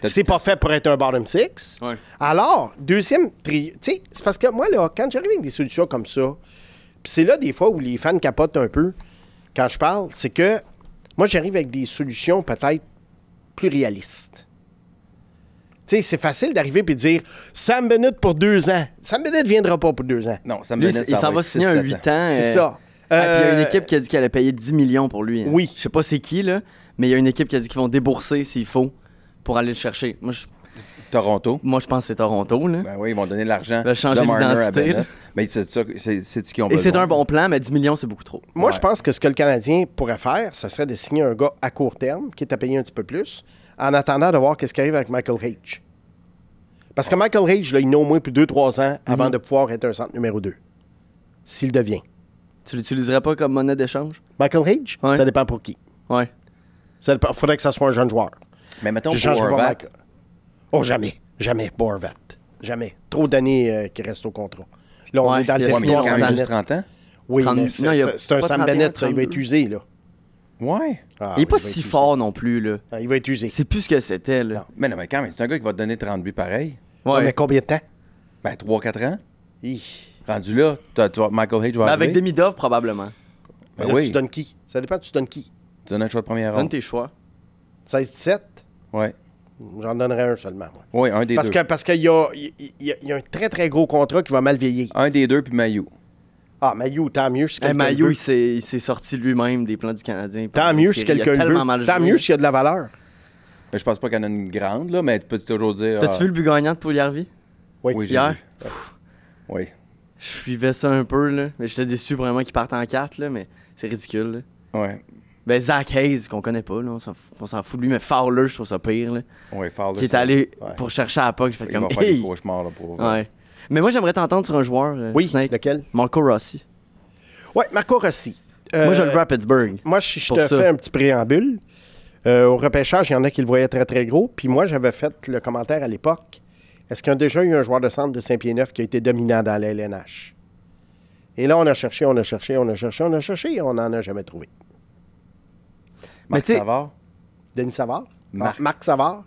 C'est pas fait pour être un bottom six. Ouais. Alors, deuxième trio. Tu sais, c'est parce que moi, là, quand j'arrive avec des solutions comme ça, puis c'est là des fois où les fans capotent un peu quand je parle, c'est que moi, j'arrive avec des solutions peut-être plus réalistes. Tu sais, c'est facile d'arriver et de dire Sam Bennett pour 2 ans. Sam Bennett ne viendra pas pour 2 ans. Non, ça me Lui, donnait il s'en va signer un 8 ans. C'est ça. Puis il y a une équipe qui a dit qu'elle allait payer 10 millions pour lui. Hein. Oui. Je sais pas c'est qui, là, mais il y a une équipe qui a dit qu'ils vont débourser s'il faut pour aller le chercher. Moi, Toronto. je pense que c'est Toronto. Là. Ben oui, ils vont donner de l'argent Le changer de Marner à d'identité, Bennett. là. Mais c'est ça, c'est ce qu'ils ont Et besoin. c'est un bon plan, mais 10 millions, c'est beaucoup trop. Moi, Ouais. je pense que ce que le Canadien pourrait faire, ce serait de signer un gars à court terme, qui est à payer un petit peu plus, en attendant de voir qu'est-ce qui arrive avec Michael Hage. Parce que Michael Hage, là, il n'a au moins plus 2-3 ans avant de pouvoir être un centre numéro 2. S'il devient. Tu l'utiliserais pas comme monnaie d'échange? Michael Hage, Ouais. ça dépend pour qui. Ouais. Il faudrait que ça soit un jeune joueur. Mais mettons Je pour changerais pas Horvat, Michael. Oh, jamais. Jamais. Horvat. Jamais. Trop d'années qui restent au contrat. Là, on Ouais, est dans le il y a ouais, mais il a territoire quand Sam même Bennett. juste 30 ans. Oui, 30 mais non, il y a c'est un pas Sam 31, Bennett, ça. Il va être 32. usé, là. Ouais. Ah, il est oui, pas va si être usé. fort non plus. Là. Ah, il va être usé. C'est plus ce que c'était. Là. Mais non, mais quand même, c'est un gars qui va te donner 30 buts pareil. Ouais, mais combien de temps? Ben, 3-4 ans. Hi. Rendu là, Michael Hage va Mais avec arriver. Demidov, probablement. Mais Ben là, oui. tu donnes qui? Ça dépend, tu donnes qui? Tu donnes un choix de première C'est un de ronde. tes choix. 16-17? Ouais. J'en donnerais un seulement, moi. Oui, un des deux. Parce qu'il y a un très, très gros contrat qui va mal vieillir. Un des deux, puis Mayu. Ah, Mayu, tant mieux si quelqu'un le Mayu, veut. il s'est sorti lui-même des plans du Canadien. Tant mieux si quelqu'un le veut. Tant mieux s'il y a de la valeur. Mais je pense pas qu'il y en a une grande, là, mais tu peux toujours dire. T'as-tu vu le but gagnant de Pouliarvi? Oui. Oui, j'ai hier? vu. Oui. Je suivais ça un peu, là. Mais j'étais déçu vraiment qu'il parte en 4, là. Mais c'est ridicule, là. Ouais. Ben, Zach Hayes, qu'on connaît pas, là. On s'en fout de lui. Mais Fowler, je trouve ça pire, là. Oui, Fowler. Qui est ça- allé Ouais. pour chercher à la puck. J'ai fait Il comme. va faire des Hey! cauchemars, là, pour. Ouais. Mais moi, j'aimerais t'entendre sur un joueur, Oui, Snake. lequel? Marco Rossi. Oui, Marco Rossi. Moi, je le veux à Pittsburgh. Moi, je Pour te ça. fais un petit préambule. Au repêchage, il y en a qui le voyaient très, très gros. Puis moi, j'avais fait le commentaire à l'époque. Est-ce qu'il y a déjà eu un joueur de centre de Saint-Pierre-Neuf qui a été dominant dans la LNH? Et là, on a cherché, on et on n'en a jamais trouvé. Mais Marc tu sais- Savard, Denis Savard? Marc. Marc Savard?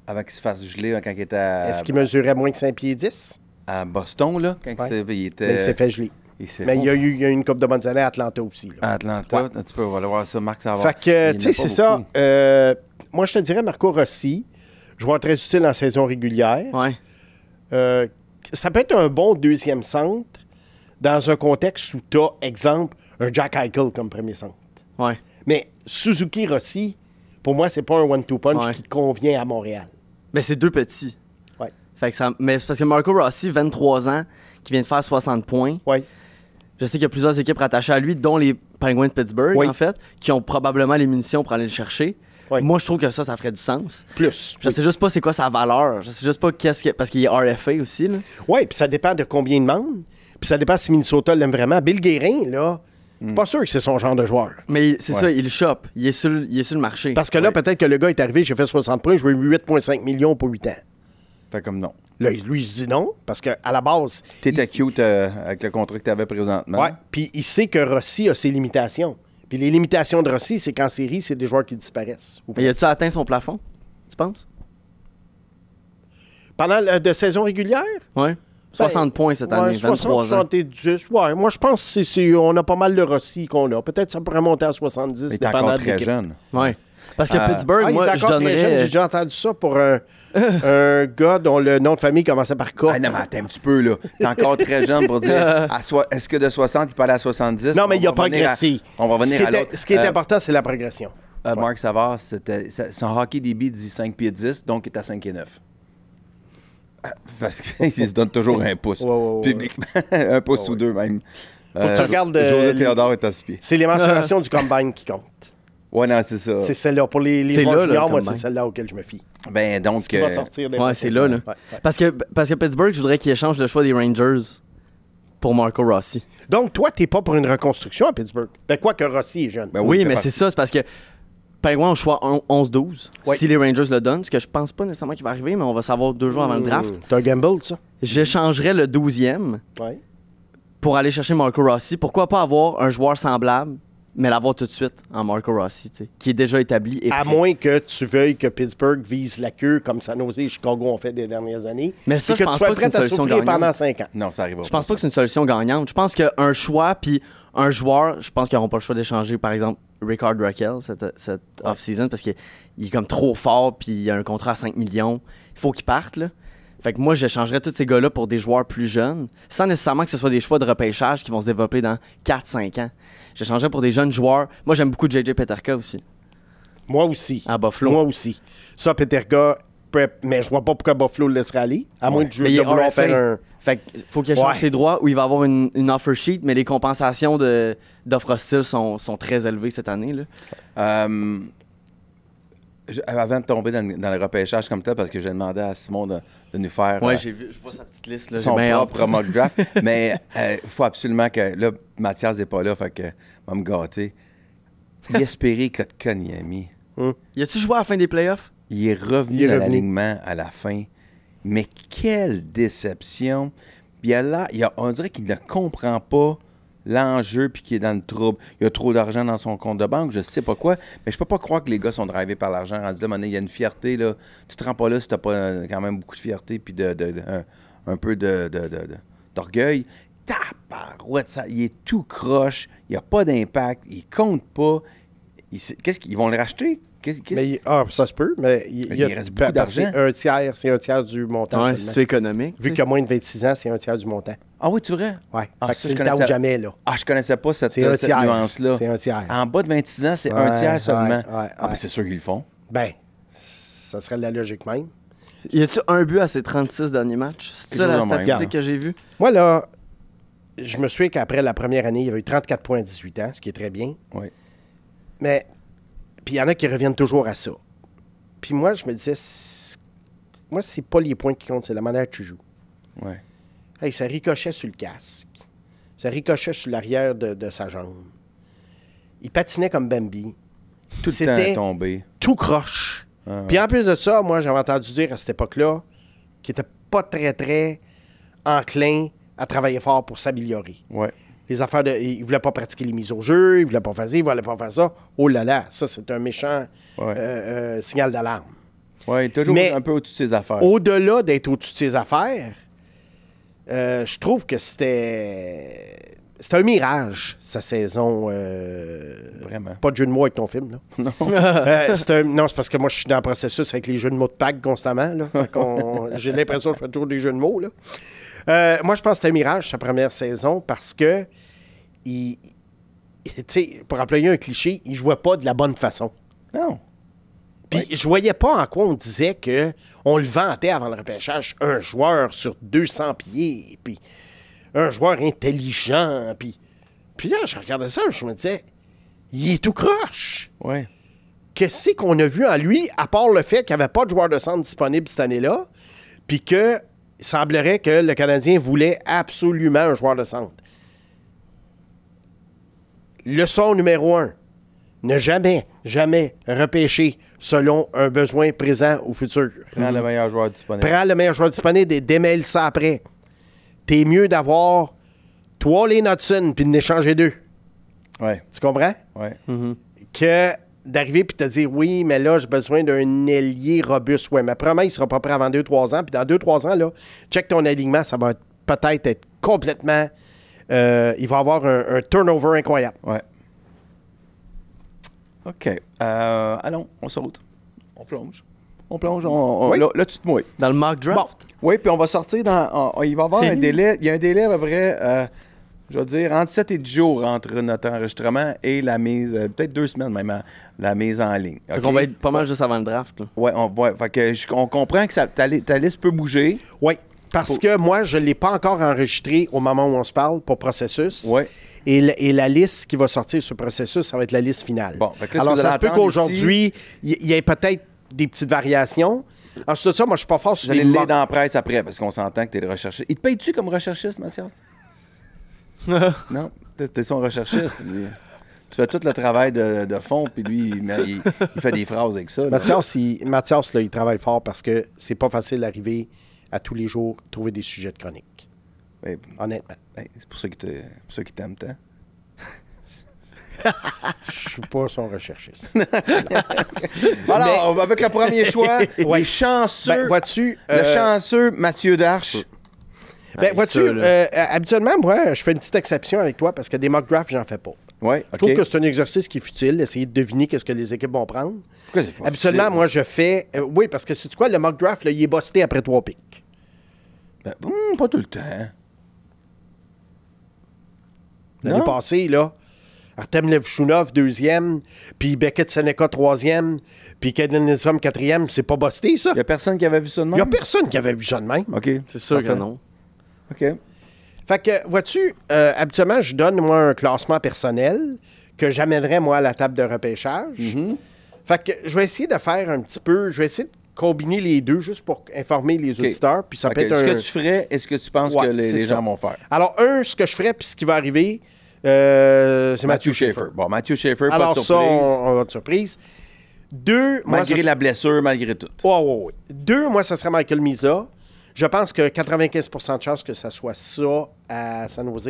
avant qu'il se fasse geler là, quand il était à, Est-ce qu'il mesurait moins que 5 pieds 10? à Boston, là, quand Ouais. il était. Mais il s'est fait geler. il s'est- Mais il y a eu une coupe de bonnes années à Atlanta aussi. Là. À Atlanta, Ouais. un petit peu, on va aller voir ça, Marc Savard. Fait que, Il tu sais, n'y en a c'est pas ça. beaucoup. Moi, je te dirais Marco Rossi, joueur très utile en saison régulière. Ouais. Ça peut être un bon deuxième centre dans un contexte où tu as, exemple, un Jack Eichel comme premier centre. Ouais. Mais Suzuki Rossi, pour moi, c'est pas un one-two punch Ouais. qui convient à Montréal. Mais c'est deux petits. Ouais. Fait que mais c'est parce que Marco Rossi, 23 ans, qui vient de faire 60 points. Oui. Je sais qu'il y a plusieurs équipes rattachées à lui, dont les Penguins de Pittsburgh, Oui. en fait, qui ont probablement les munitions pour aller le chercher. Ouais. Moi, je trouve que ça ferait du sens. Plus. Je sais juste pas c'est quoi sa valeur. Je sais juste pas parce qu'il est RFA aussi, là. Oui, puis ça dépend de combien de monde. Puis ça dépend si Minnesota l'aime vraiment. Bill Guérin, là, pas sûr que c'est son genre de joueur. Mais c'est ça, il le chope. Il est sur le marché. Parce que là, peut-être que le gars est arrivé, j'ai fait 60 points, je veux 8,5 millions pour 8 ans. Fait comme non. Là, lui, il se dit non, parce qu'à la base... T'étais cute avec le contrat que t'avais présentement. Ouais, puis il sait que Rossi a ses limitations. Puis les limitations de Rossi, c'est qu'en série, c'est des joueurs qui disparaissent. Mais a-tu atteint son plafond, tu penses? Pendant de saison régulière? Ouais. 60 points cette année, 23 ans. 70. Ouais, moi, je pense qu'on a pas mal de Rossi qu'on a. Peut-être que ça pourrait monter à 70. Mais t'es encore très jeune. Ouais. Parce que Pittsburgh, il moi, est je encore très jeune. J'ai donnerais... déjà entendu ça pour un gars dont le nom de famille commençait par K. Ah non, mais attends un petit peu, là. T'es encore très jeune pour dire est-ce que de 60, il peut aller à 70? Non, mais il a progressé. On va revenir à l'autre. Ce qui est important, c'est la progression. Marc Savard, son hockey DB dit 5 pieds 10, donc il est à 5 pieds 9. Parce qu'il se donne toujours un pouce. Ouais. Publiquement. Un pouce ou deux, même. Faut que tu regardes, José Théodore est à 6 pieds. C'est les mensurations du combine qui comptent. Ouais, non, c'est ça. C'est celle-là. Pour les C'est joueurs là, juniors, le moi, combine. c'est celle-là auquel je me fie. Ben, donc. Ce qui va sortir des Ouais, c'est là, là. Ouais. Parce que Pittsburgh, je voudrais qu'il échange le choix des Rangers pour Marco Rossi. Donc, toi, t'es pas pour une reconstruction à Pittsburgh. Ben, quoi que Rossi est jeune. Ben Oui, il fait mais partie. c'est ça, c'est parce que Penguin au choix 11-12. Oui. Si les Rangers le donnent, ce que je pense pas nécessairement qu'il va arriver, mais on va savoir 2 jours avant le draft. T'as un gamble, ça? J'échangerais le 12e Ouais. pour aller chercher Marco Rossi. Pourquoi pas avoir un joueur semblable, mais l'avoir tout de suite en Marco Rossi, tu sais, qui est déjà établi. Et À prêt. moins que tu veuilles que Pittsburgh vise la queue comme San Jose et Chicago ont fait des dernières années. Mais ça, et je que pense tu sois pas que c'est prêt une à solution souffrir gagnante. pendant 5 ans. Non, ça arrive Je pense pas que c'est une solution gagnante. Je pense qu'un choix, puis un joueur, je pense qu'ils n'auront pas le choix d'échanger, par exemple, Rickard Raquel cette off-season, parce qu'il est comme trop fort, puis il a un contrat à 5 millions. Il faut qu'il parte, là. Fait que moi, j'échangerais tous ces gars-là pour des joueurs plus jeunes, sans nécessairement que ce soit des choix de repêchage qui vont se développer dans 4-5 ans. J'échangerais pour des jeunes joueurs. Moi, j'aime beaucoup JJ Peterka aussi, Moi aussi. à Buffalo. Moi aussi. Ça, Peterka, mais je vois pas pourquoi Buffalo le laisserait aller. À moins de Mais il est vouloir RFA. faire un... Fait qu'il faut qu'il échange Ouais. ses droits où il va avoir une offer sheet, mais les compensations d'offres hostiles sont très élevées cette année, là. Avant de tomber dans le repêchage comme tel, parce que j'ai demandé à Simon de nous faire Ouais, j'ai vu, je vois sa petite liste, là. son J'ai bien hâte. propre mock draft. Mais il faut absolument que. Là, Mathias n'est pas là, fait que va me gâter. Jesperi Kotkaniemi. Y a-tu joué à la fin des playoffs? Il est revenu Il est dans revenu. l'alignement à la fin. Mais quelle déception. Puis on dirait qu'il ne comprend pas l'enjeu puis qu'il est dans le trouble. Il y a trop d'argent dans son compte de banque, je sais pas quoi. Mais je peux pas croire que les gars sont drivés par l'argent. Rendu là, maintenant, il y a une fierté. Là. Tu te rends pas là si tu n'as pas quand même beaucoup de fierté puis un peu d'orgueil. Tabarouette, il est tout croche. Il n'y a pas d'impact. Il compte pas. Qu'est-ce qu'ils vont le racheter? ça se peut, mais Il reste beaucoup parce que d'argent. c'est un tiers du montant Ouais, seulement. c'est économique. Vu qu'il a moins de 26 ans, c'est un tiers du montant. Ah oui, tu vrai? Ouais. Ah, Fait que ça, c'est je le temps connaissais- ou jamais, là. Ah, je connaissais pas cette C'est un tiers. nuance-là. C'est un tiers. En bas de 26 ans, c'est Ouais, un tiers seulement. ouais, Ah, ben ouais. c'est sûr qu'ils le font. Ben, ça serait la logique même. Y a-tu un but à ses 36 derniers matchs? C'est Quelque ça la chose de même. statistique que j'ai vue? Moi, là, je me souviens qu'après la première année, il y avait eu 34 points à 18 ans, ce qui est très bien. Oui. Mais, puis il y en a qui reviennent toujours à ça. Puis moi, je me disais, moi, c'est pas les points qui comptent, c'est la manière que tu joues. Ouais. Hey, ça ricochait sur le casque. Ça ricochait sur l'arrière de sa jambe. Il patinait comme Bambi. Tout le C'était temps tombé. tout croche. Ah, Puis en plus de ça, moi, j'avais entendu dire à cette époque-là qu'il était pas très, très enclin à travailler fort pour s'améliorer. Ouais. Les affaires de. Il voulait pas pratiquer les mises au jeu, il voulait pas faire ça, il voulait pas faire ça. Oh là là, ça, c'est un méchant Ouais. signal d'alarme. Ouais, toujours Mais- un peu au-dessus de ses affaires. Au-delà d'être au-dessus de ses affaires, je trouve que c'était un mirage, sa saison. Vraiment. Pas de jeu de mots avec ton film, là. Non. Non, c'est parce que moi, je suis dans le processus avec les jeux de mots de Pâques constamment. Là. Fait j'ai l'impression que je fais toujours des jeux de mots. Là. Moi, je pense que c'était un mirage, sa première saison, parce que, tu sais, pour employer un cliché, il jouait pas de la bonne façon. Non. Puis je voyais pas en quoi on disait que on le vantait avant le repêchage, un joueur sur 200 pieds, puis un joueur intelligent, puis... Puis là, je regardais ça, je me disais, il est tout croche. Ouais. qu'est-ce qu'on a vu en lui, à part le fait qu'il n'y avait pas de joueur de centre disponible cette année-là, puis qu'il semblerait que le Canadien voulait absolument un joueur de centre. Leçon numéro 1. Ne jamais, jamais repêcher selon un besoin présent ou futur. Prends le meilleur joueur disponible. Prends le meilleur joueur disponible et démêle ça après. T'es mieux d'avoir 3 Lane Hudson puis d'en échanger 2. Ouais, Tu comprends? ouais. Que d'arriver puis te dire oui, mais là, j'ai besoin d'un ailier robuste. Ouais, mais probablement, il sera pas prêt avant 2-3 ans. Puis dans 2-3 ans, là, check ton alignement, ça va peut-être être complètement. Il va avoir un turnover incroyable. Ouais. OK. Allons, on saute. On plonge. On plonge. Oui. Là, tu te mouilles. Dans le mock draft? Bon. Oui, puis on va sortir dans. Il va y avoir un délai. Il y a un délai à peu près, je vais dire, entre 7 et 10 jours entre notre enregistrement et la mise, peut-être 2 semaines même, la mise en ligne. Fait OK? qu'on va être pas mal juste avant le draft. Là. Ouais, fait que on comprend que ta liste peut bouger. Oui, parce que moi, je ne l'ai pas encore enregistré au moment où on se parle pour processus. Oui. Et la liste qui va sortir sur processus, ça va être la liste finale. Bon, fait que là, alors, ce que vous ça se allez peut entendre qu'aujourd'hui, il y ait peut-être des petites variations. Ensuite de ça, moi, je suis pas fort sur Vous allez les le lire mock- dans la presse après, parce qu'on s'entend que tu es le recherchiste. Il te paye-tu comme recherchiste, Mathias? Non, t'es son recherchiste. Lui. Tu fais tout le travail de fond, puis lui, il fait des phrases avec ça. Là. Mathias, là, il travaille fort parce que c'est pas facile d'arriver à tous les jours trouver des sujets de chronique. Ouais, Honnêtement. c'est pour ça qu'il t'aime tant. Je suis pas son recherchiste. Alors, avec le premier choix, Ouais. les chanceux, Ben, vois-tu... le chanceux Mathieu Darche. Ben, Ouais, vois-tu, ça, là. habituellement, moi, je fais une petite exception avec toi parce que des mock drafts, j'en fais pas. Oui, Je trouve OK. que c'est un exercice qui est futile, essayer de deviner qu'est-ce que les équipes vont prendre. Pourquoi c'est pas Habituellement, facile? moi, je fais... oui, parce que c'est quoi, le mock draft, là, il est busté après 3 picks. Pas tout le temps. L'année Non? passée, là, Artem Levchunov, 2e, puis Beckett Seneca, 3e, puis Kaden Nilsson, 4e. C'est pas busté, ça. Il n'y a personne qui avait vu ça de Il même? n'y a personne qui avait vu ça de même. OK. C'est sûr que Parfait. non. OK. Fait que, vois-tu, habituellement, je donne, moi, un classement personnel que j'amènerais, moi, à la table de repêchage. Fait que je vais essayer de faire un petit peu... Je vais essayer de combiner les deux juste pour informer les auditeurs. Puis ça OK. peut être Ce un... que tu ferais, est-ce que tu penses Ouais, que les c'est ça. gens vont faire? Alors, ce que je ferais, puis ce qui va arriver, c'est Matthew Schaefer. Bon, Matthew Schaefer, pas Alors, de ça, surprise. on va de surprise. 2, moi, Malgré la blessure, malgré tout. Ouais. 2, moi, ça serait Michael Misa. Je pense que 95% de chances que ça soit ça à San Jose.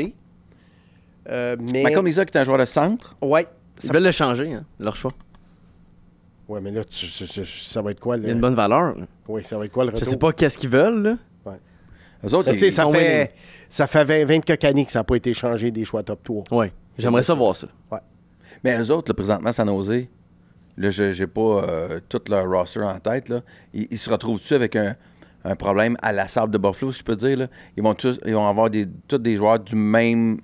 Mais... Michael Misa, qui est un joueur de centre. Ouais. Ils veulent le changer, hein, leur choix. Ouais, mais là, ça va être quoi, Il y a là? une bonne valeur. Là. Oui, ça va être quoi, le Je retour? sais pas qu'est-ce qu'ils veulent. Là. Eux autres, Tu sais, ils ça sont winning. fait 20 quelques années que ça n'a pas été changé des choix top 3. Ouais. J'aimerais ça voir ça. Ouais. Mais eux autres, là, présentement, San Jose, là, j'ai pas tout leur roster en tête. Là. Ils se retrouvent-tu avec un problème à la sable de Buffalo, si je peux dire? Là? Ils vont avoir tous des joueurs du même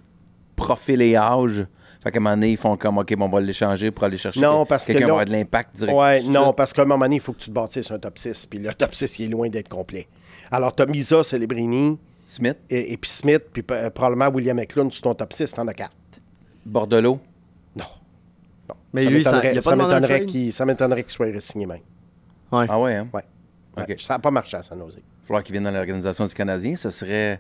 profil et âge. Fait qu'à un moment donné, ils font comme, OK, bon, on va l'échanger pour aller chercher Non, parce que quelqu'un qui là- va avoir de l'impact direct. Ouais, tout de non, suite. parce qu'à un moment donné, il faut que tu te bâtisses un top 6. Puis le top 6, il est loin d'être complet. Alors, tu as Misa, Celebrini, Smith, et puis Smith, puis probablement William McLean sur ton top 6, t'en as 4. Bordelot. Non. Mais lui, il n'y a pas demandé un trade? Ça m'étonnerait qu'il soit ressigné même. Ouais. Ah ouais, hein? Ouais. OK. Ouais, ça n'a pas marché à San Jose. Il va falloir qu'il vienne dans l'organisation du Canadien. Ce serait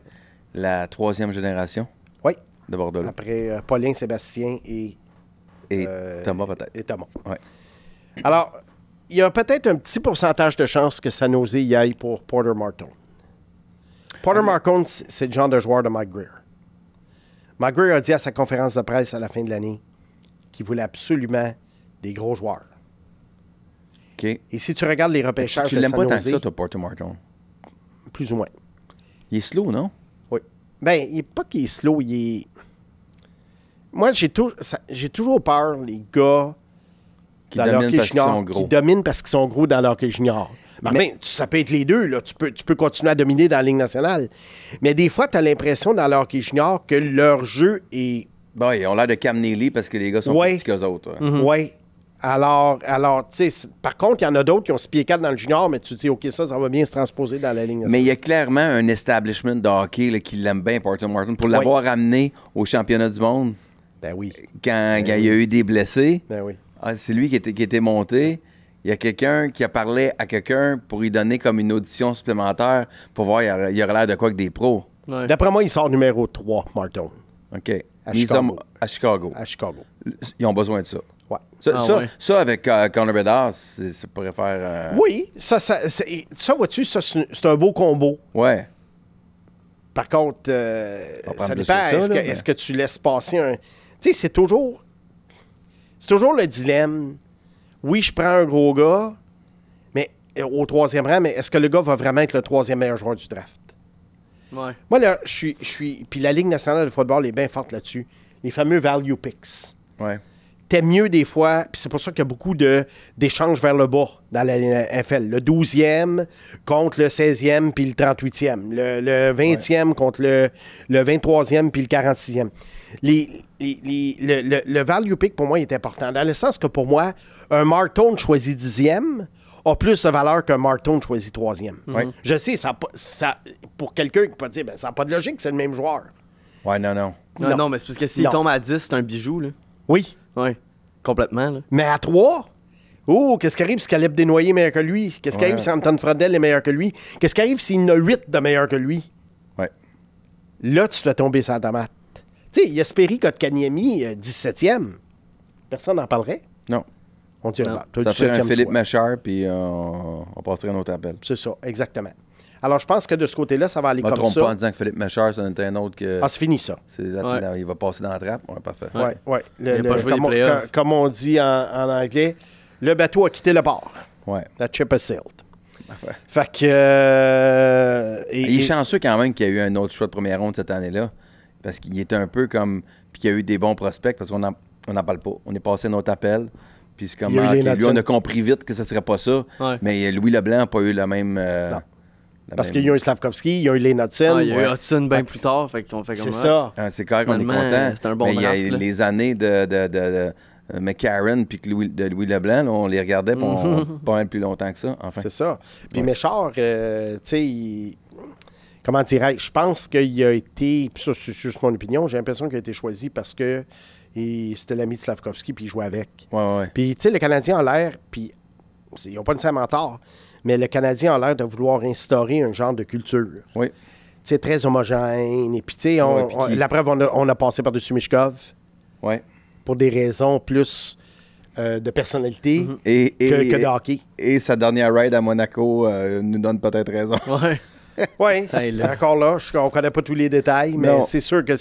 la 3e génération Oui. de Bordelot. Après Paulin, Sébastien et Et Thomas, peut-être. Et Thomas. Ouais. Alors, il y a peut-être un petit pourcentage de chance que San Jose y aille pour Porter Martone. Porter Martone, c'est le genre de joueur de Mike Greer. Mike Greer a dit à sa conférence de presse à la fin de l'année qu'il voulait absolument des gros joueurs. OK. Et si tu regardes les repêchages Tu de l'aimes San pas tant que Jose, ça, toi, Porter Martin? plus ou moins. Il est slow, non? Oui. Ben, il n'est pas qu'il est slow, il est... Moi, j'ai toujours peur, les gars Qui dans le dominent hockey parce qu'ils junior, sont gros. qui dominent parce qu'ils sont gros dans le hockey junior. Mais ça peut être les deux, là. Tu peux continuer à dominer dans la Ligue nationale. Mais des fois, tu as l'impression dans le hockey junior que leur jeu est... Ben, ils ont l'air de Cam Neely parce que les gars sont Ouais. plus petits qu'eux autres. Ouais. Oui. Alors tu sais, par contre, il y en a d'autres qui ont 6 pieds 4 dans le junior, mais tu te dis, OK, ça va bien se transposer dans la Ligue nationale. Mais il y a clairement un establishment de hockey là, qui l'aime bien, Porter Martin, pour l'avoir amené au championnat du monde Ben oui. quand il y a eu des blessés. Ben oui. Ah, c'est lui qui était monté. Il y a quelqu'un qui a parlé à quelqu'un pour lui donner comme une audition supplémentaire pour voir il aurait l'air de quoi que des pros. Ouais. D'après moi, il sort numéro 3, Martone, OK. À Mise Chicago. à Chicago. à Chicago. Ils ont besoin de ça. Ouais. Ah, Ça, avec Connor Bedard, ça pourrait faire... Oui, ça vois-tu, ça, c'est un beau combo. Ouais. Par contre, On prend ça plus dépend. que ça, Est-ce que, là, mais- est-ce que tu laisses passer un... Tu sais, c'est toujours le dilemme. Oui, je prends un gros gars, mais au 3e rang, mais est-ce que le gars va vraiment être le 3e meilleur joueur du draft? Ouais. Moi, là, je suis... Puis la Ligue nationale de football est bien forte là-dessus. Les fameux value picks. Ouais. T'es mieux des fois, puis c'est pour ça qu'il y a beaucoup d'échanges vers le bas dans la NFL. Le 12e contre le 16e puis le 38e. Le 20e contre le 23e puis le 46e. Le value pick, pour moi, est important. Dans le sens que, pour moi, un Martone choisi 10e a plus de valeur qu'un Martone choisi 3e. Ouais. Je sais, pour quelqu'un qui peut dire, ben, ça n'a pas de logique, c'est le même joueur. Ouais, non. Non, mais c'est parce que s'il Non. tombe à 10, c'est un bijou, là. Oui. Ouais. Complètement, là. Mais à 3, oh, qu'est-ce qui arrive si Caleb Desnoyers est meilleur que lui? Qu'est-ce qui Ouais. arrive si Anton Fradel est meilleur que lui? Qu'est-ce qui arrive s'il en a 8 de meilleurs que lui? Ouais. Là, tu te fais tomber sur la tomate. Tu sais, Jesperi Kotkaniemi, 17e. Personne n'en parlerait. Non. On dirait, Non. bah, t'as Ça du ferait un 7e Philippe choix. Machard, puis on passerait un autre appel. C'est ça, exactement. Alors, je pense que de ce côté-là, ça va aller Je me comme trompe ça. pas en disant que Philippe Machard, c'est un autre que... Ah, c'est fini, ça. Il va passer dans la trappe. Ouais, parfait. Ouais, ouais. Il a pas joué comme, les playoffs. comme on dit en anglais, le bateau a quitté le port. Ouais, The ship has sailed. parfait. Fait que... Il est chanceux quand même qu'il y a eu un autre choix de première ronde cette année-là. Parce qu'il était un peu comme... Puis qu'il y a eu des bons prospects, parce qu'on n'en parle pas. On est passé à notre appel. Puis c'est comme... Il y a eu ah, les ok, lui, Natson. on a compris vite que ce serait pas ça. Ouais. Mais Louis Leblanc n'a pas eu la même... Non. Parce qu'il y a eu Slavkovski, il y a eu Len Hudson. Ah, il y a eu ouais. Hudson bien plus tard, fait qu'on fait comme C'est ça. Ah, c'est clair qu'on est Finalement, content. c'est un bon mais il y a draft, là. les années de McCarron puis de Louis Leblanc, là, on les regardait pas mal plus longtemps que ça. Enfin. C'est ça. Puis Ouais. Méchard, tu sais, comment dirais-je, je pense qu'il a été, puis ça c'est juste mon opinion, j'ai l'impression qu'il a été choisi parce que c'était l'ami de Slavkovski puis il jouait avec. Ouais. Puis tu sais, le Canadien a l'air, puis ils n'ont pas nécessairement tort, mais le Canadien a l'air de vouloir instaurer un genre de culture. Oui. Tu sais, très homogène. Et puis tu sais, Ouais, puis qui- la preuve, on a passé par-dessus Mishkov Ouais. pour des raisons plus de personnalité Et, que de hockey. et sa dernière ride à Monaco nous donne peut-être raison. Ouais. Oui, Hey, là. encore là, on ne connaît pas tous les détails, mais Non. c'est sûr que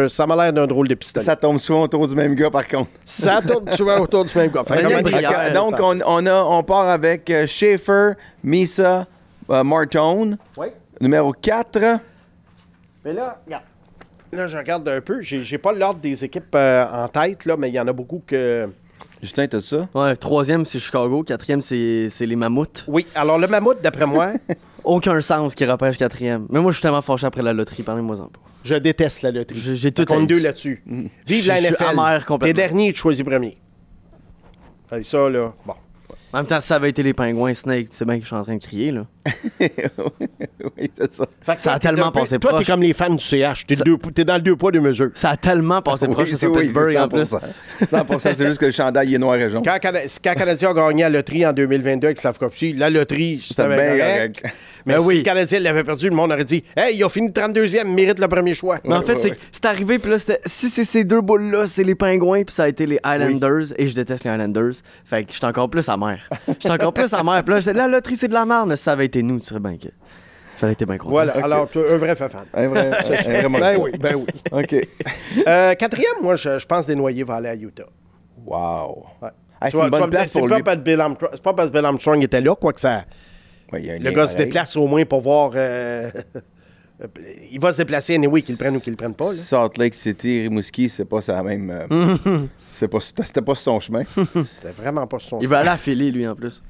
ça m'a l'air d'un drôle de pistolet. Ça tombe souvent autour du même gars, par contre. Ça tourne souvent autour du même gars. Fait que Daniel comment- Brière, Donc, ça. on part avec Schaefer, Misa, Martone. Oui. Numéro 4. Mais là, regarde. Là, je regarde un peu. J'ai pas l'ordre des équipes en tête, là, mais il y en a beaucoup que... Justin, t'as ça? Ouais, 3e, c'est Chicago. 4e, c'est les Mammouths. Oui, alors le mammouth, d'après moi, Aucun sens qui repêche 4e. Mais moi, je suis tellement fâché après la loterie. Parlez-moi-en pas. je déteste la loterie. J'ai tout Compte haï. 2 là-dessus. Vive Je la suis NFL. amer T'es complètement. dernier, tu choisis premier. Fait que ça, là, bon. En même temps, si ça avait été les pingouins Snake, tu sais bien que je suis en train de crier, là. Oui, c'est ça. Fait que Ça a toi, t'es tellement un peu- passé Toi, t'es proche. comme les fans du CH. T'es dans le 2 poids, 2 mesures. Ça a tellement passé proche, c'est Pittsburgh en plus. 100%, c'est juste que le chandail il est noir et jaune. Quand Canadien a gagné la loterie en 2022 avec Slavkovski, la loterie, c'était C'était bien bien correct. correct. Mais Ben si oui. le Canadien l'avait perdu, le monde aurait dit « Hey, il a fini 32e, mérite le premier choix. Mais en fait, ouais. c'est arrivé, puis là, si c'est ces deux boules-là, c'est les pingouins, puis ça a été les Highlanders, et je déteste les Highlanders. Fait que j'étais encore plus amer. J'étais encore plus amer. Puis là, j'étais, la loterie, c'est de la merde, mais si ça avait été nous, tu serais bien que. J'aurais été bien content. Voilà, alors, toi, un vrai fan. Un vrai Ben oui, ben oui. OK. Quatrième, moi, je pense que Desnoyers va aller à Utah. Wow. Ouais. Hey, Tu c'est vas- une tu vas bonne me dire, place pour lui. c'est pas parce que Bill Armstrong était là, quoi que ça... Ouais, il y a un Le lien gars se pareil. déplace au moins pour voir... il va se déplacer anyway, qu'ils le prennent ou qu'ils le prennent pas. Là. Salt Lake City, Rimouski, c'est pas ça même. C'était pas son chemin. C'était vraiment pas son Il veut aller à Philly, lui, en plus.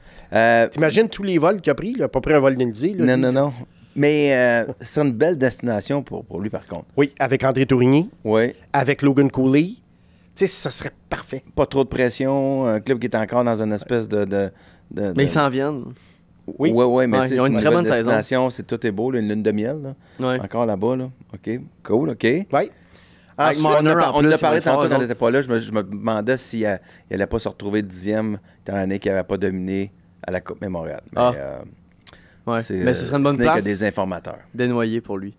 T'imagines tous les vols qu'il a pris? Il a pas pris un vol d'Élysée. là, lui. Non. Mais c'est une belle destination pour lui, par contre. Oui, avec André Tourigny, Oui. avec Logan Cooley. Tu sais, ça serait parfait. Pas trop de pression. Un club qui est encore dans une espèce de Mais ils s'en viennent. Oui. Ouais, mais Ouais, tu sais, ils ont c'est une une très belle bonne saison. destination. C'est tout est beau, là, une lune de miel. Là. Ouais. Encore là-bas, là. OK. Cool, OK. Oui. Avec Ensuite, Marner, On en a parlé tantôt quand quand il n'était pas là. Je me demandais s'il n'allait pas se retrouver 10e dans l'année qu'il n'avait pas dominé à la Coupe Mémorial. Mais, Ouais. Mais ce serait une bonne ce n'est que place des informateurs. dénoyée pour lui.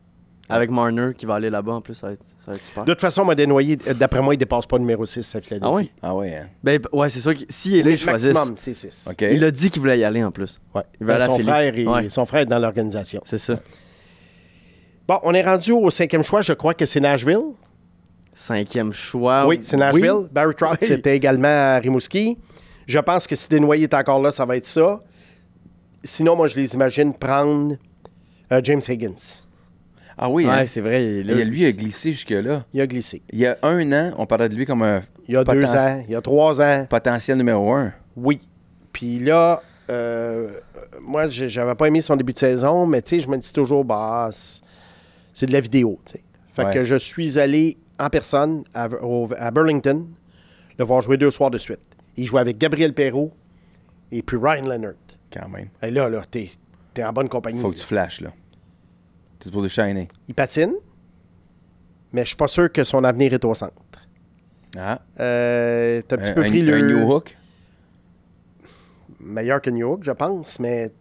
Avec Marner qui va aller là-bas en plus, ça va être super. De toute façon, moi, Desnoyers, d'après moi, il ne dépasse pas le numéro 6 à Philadelphie. Ah oui? Ah oui, hein? Ben, ouais, c'est sûr que s'il est là, Le il choisit. maximum, c'est 6. OK. Il a dit qu'il voulait y aller en plus. Ouais. Il va aller à son, Philly. frère son frère est dans l'organisation. C'est ça. Bon, on est rendu au 5e choix. Je crois que c'est Nashville. 5e choix. Oui, c'est Nashville. Oui. Barry Trotz, Oui. c'était également à Rimouski. Je pense que si Desnoyers est encore là, ça va être ça. Sinon, moi, je les imagine prendre James Higgins. Ah oui, Ouais, hein? c'est vrai. Il est là. Lui, il a glissé jusque-là. Il a glissé. Il y a 1 an, on parlait de lui comme un Il y a 2 ans, il y a 3 ans. potentiel numéro 1. Oui. Puis là, moi, j'avais pas aimé son début de saison, mais tu sais, je me dis toujours, bah, c'est de la vidéo, tu sais. Fait Ouais. que je suis allé en personne à Burlington le voir jouer 2 soirs de suite. Il jouait avec Gabriel Perrault et puis Ryan Leonard. Quand même. Et là, t'es en bonne compagnie. Faut que tu flashes, là. T'es supposé shiner. Il patine, mais je suis pas sûr que son avenir est au centre. Ah. T'es un petit peu frileux. Un New Hook. Meilleur que New York, je pense, mais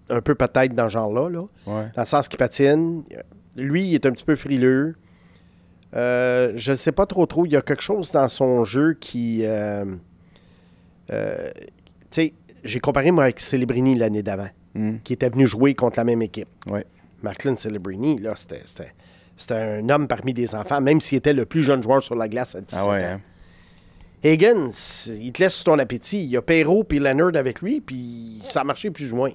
un peu peut-être dans ce genre-là. Là. Ouais. Dans le sens qu'il patine. Lui, il est un petit peu frileux. Je ne sais pas trop. Il y a quelque chose dans son jeu qui... tu sais, j'ai comparé moi avec Celebrini l'année d'avant, qui était venu jouer contre la même équipe. Ouais. Marklin Celebrini, là, c'était un homme parmi des enfants, même s'il était le plus jeune joueur sur la glace à 17 Ah ouais, ans. hein? Higgins, il te laisse sur ton appétit. Il y a Perrault puis Leonard avec lui, puis ça a marché plus ou moins.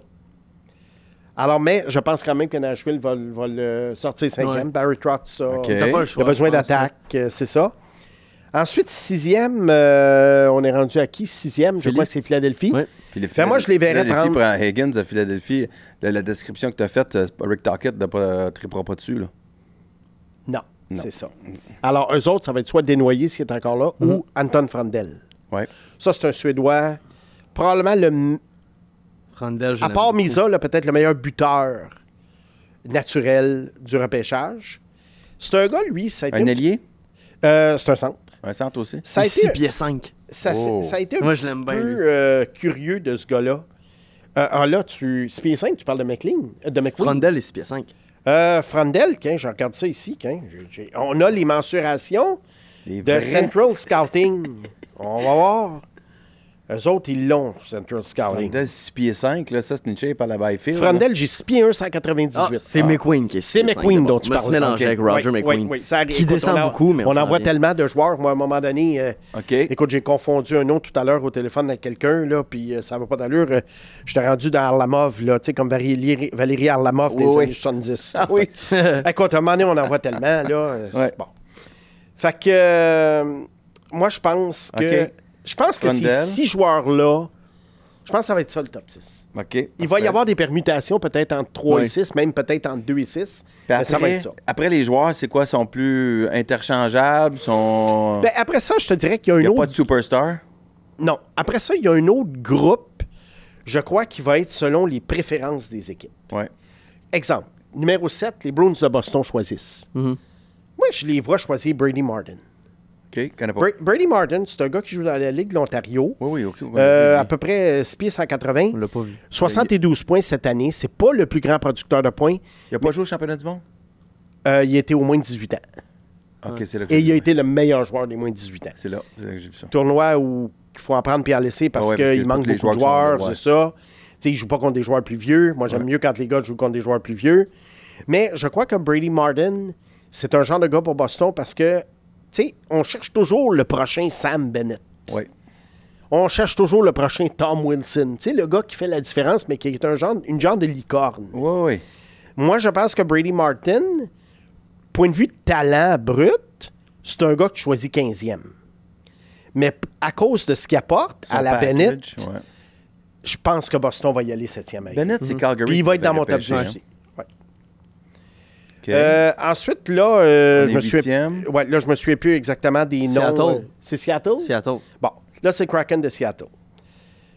Alors, mais je pense quand même que Nashville va le sortir 5e. Ouais. Barry Trotz, ça. OK. T'as pas le Il choix. a besoin je pense, d'attaque, c'est ça. Ensuite, 6e, on est rendu à qui? 6e, je Philly. crois que c'est Philadelphie. Ouais. Puis les Ben, moi, je les verrais Philadelphie prendre- prend Higgins à Philadelphie. La description que tu as faite, Rick Tocchet ne tripera pas dessus. Là. Non, Non. c'est ça. Alors, eux autres, ça va être soit Desnoyers, s'il est encore là, ou Anton Frandel. Ouais. Ça, c'est un Suédois. Probablement Frandel, à part Misa, là, peut-être le meilleur buteur naturel du repêchage. C'est un gars, lui, ça a été Un petit- ailier? c'est un centre. Un centre aussi? Ça a 6 été, pieds 5. ça, Oh. ça a été un Moi, petit je l'aime bien, peu curieux de ce gars-là. Là, 6 pieds 5, tu parles de McLean? De McQueen? Frandel est 6 pieds 5. Frandel, je regarde ça ici. On a les mensurations Les de vrais? Central Scouting. On va voir. Eux autres, ils l'ont, Central Scouting. Frandel, 6 pieds 5, là, ça, c'est une shape à la Byfield. Frandel, j'ai 6 pieds 1, 198. Ah, c'est McQueen qui est 6 C'est McQueen dont tu Je me parles. suis mélangé Ok. avec Roger Oui, McQueen. oui, ça arrive. Qui Écoute, descend beaucoup, mais on s'en en voit vient. tellement de joueurs. Moi, à un moment donné, OK. écoute, j'ai confondu un nom tout à l'heure au téléphone avec quelqu'un, là, puis ça va pas d'allure. J'étais rendu dans Arlamov, là, tu sais, comme Valérie Arlamov des Oui, oui. années 70. Ah oui. Écoute, à un moment donné, on en voit tellement, là. Ouais. Bon. Fait que, moi, je pense que... OK. Je pense que ces Frandel. 6 joueurs-là, je pense que ça va être ça, le top 6. OK. Il va y avoir des permutations peut-être entre 3 et Oui. 6, même peut-être entre 2 et 6. Puis Mais ça va après, être ça. après, les joueurs, c'est quoi? Sont plus interchangeables? Sont... Ben, après ça, je te dirais qu'il y a Il n'y un a pas autre... de superstar? Non. Après ça, il y a un autre groupe, je crois, qui va être selon les préférences des équipes. Ouais. Exemple, numéro 7, les Bruins de Boston choisissent. Moi, je les vois choisir Brady Martin. OK. Connais pas. Brady Martin, c'est un gars qui joue dans la Ligue de l'Ontario. Oui, oui, OK. Oui, À oui. peu près 6 pieds 180. On l'a pas vu. 72 points cette année. C'est pas le plus grand producteur de points. Il n'a pas joué au championnat du monde? Il a été au moins de 18 ans. OK, c'est là que Et j'ai il a vu. été le meilleur joueur des moins de 18 ans. C'est là que j'ai vu ça. Tournoi où il faut en prendre puis en laisser parce Ah ouais, parce qu'il que manque tous les beaucoup de joueurs joueurs, qui sont là, c'est ça. Tu sais, il ne joue pas contre des joueurs plus vieux. Moi, j'aime mieux quand les gars jouent contre des joueurs plus vieux. Mais je crois que Brady Martin, c'est un genre de gars pour Boston parce que, tu sais, on cherche toujours le prochain Sam Bennett. Oui. On cherche toujours le prochain Tom Wilson. Tu sais, le gars qui fait la différence, mais qui est une genre de licorne. Oui, oui. Moi, je pense que Brady Martin, point de vue de talent brut, c'est un gars qui choisit 15e. Mais à cause de ce qu'il apporte à la Bennett, Ouais. je pense que Boston va y aller 7e avec. Bennett, c'est Calgary. Puis il va être dans mon top 10 10. aussi. Ouais. OK. Ensuite, là, On je est me souviens. huitième. Ouais, là, je me souviens plus exactement des Seattle. noms. C'est Seattle? Seattle. Bon, là, c'est Kraken de Seattle.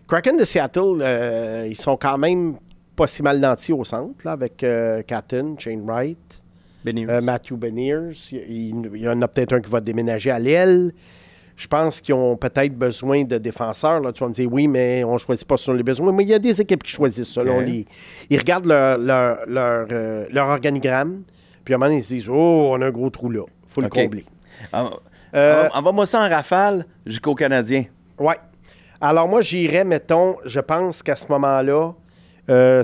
Kraken de Seattle, ils sont quand même pas si mal nantis au centre, là, avec Catton, Shane Wright. Beniers. Matthew Beniers. Il y en a peut-être un qui va déménager à l'aile. Je pense qu'ils ont peut-être besoin de défenseurs. Là, tu vas me dire, oui, mais on ne choisit pas selon les besoins. Mais il y a des équipes qui choisissent selon les... Ils regardent leur organigramme, puis à un moment donné, ils se disent, oh, on a un gros trou là. Il faut le combler. Envoie-moi ça en rafale jusqu'au Canadien. Oui. Alors moi, j'irais, mettons, je pense qu'à ce moment-là,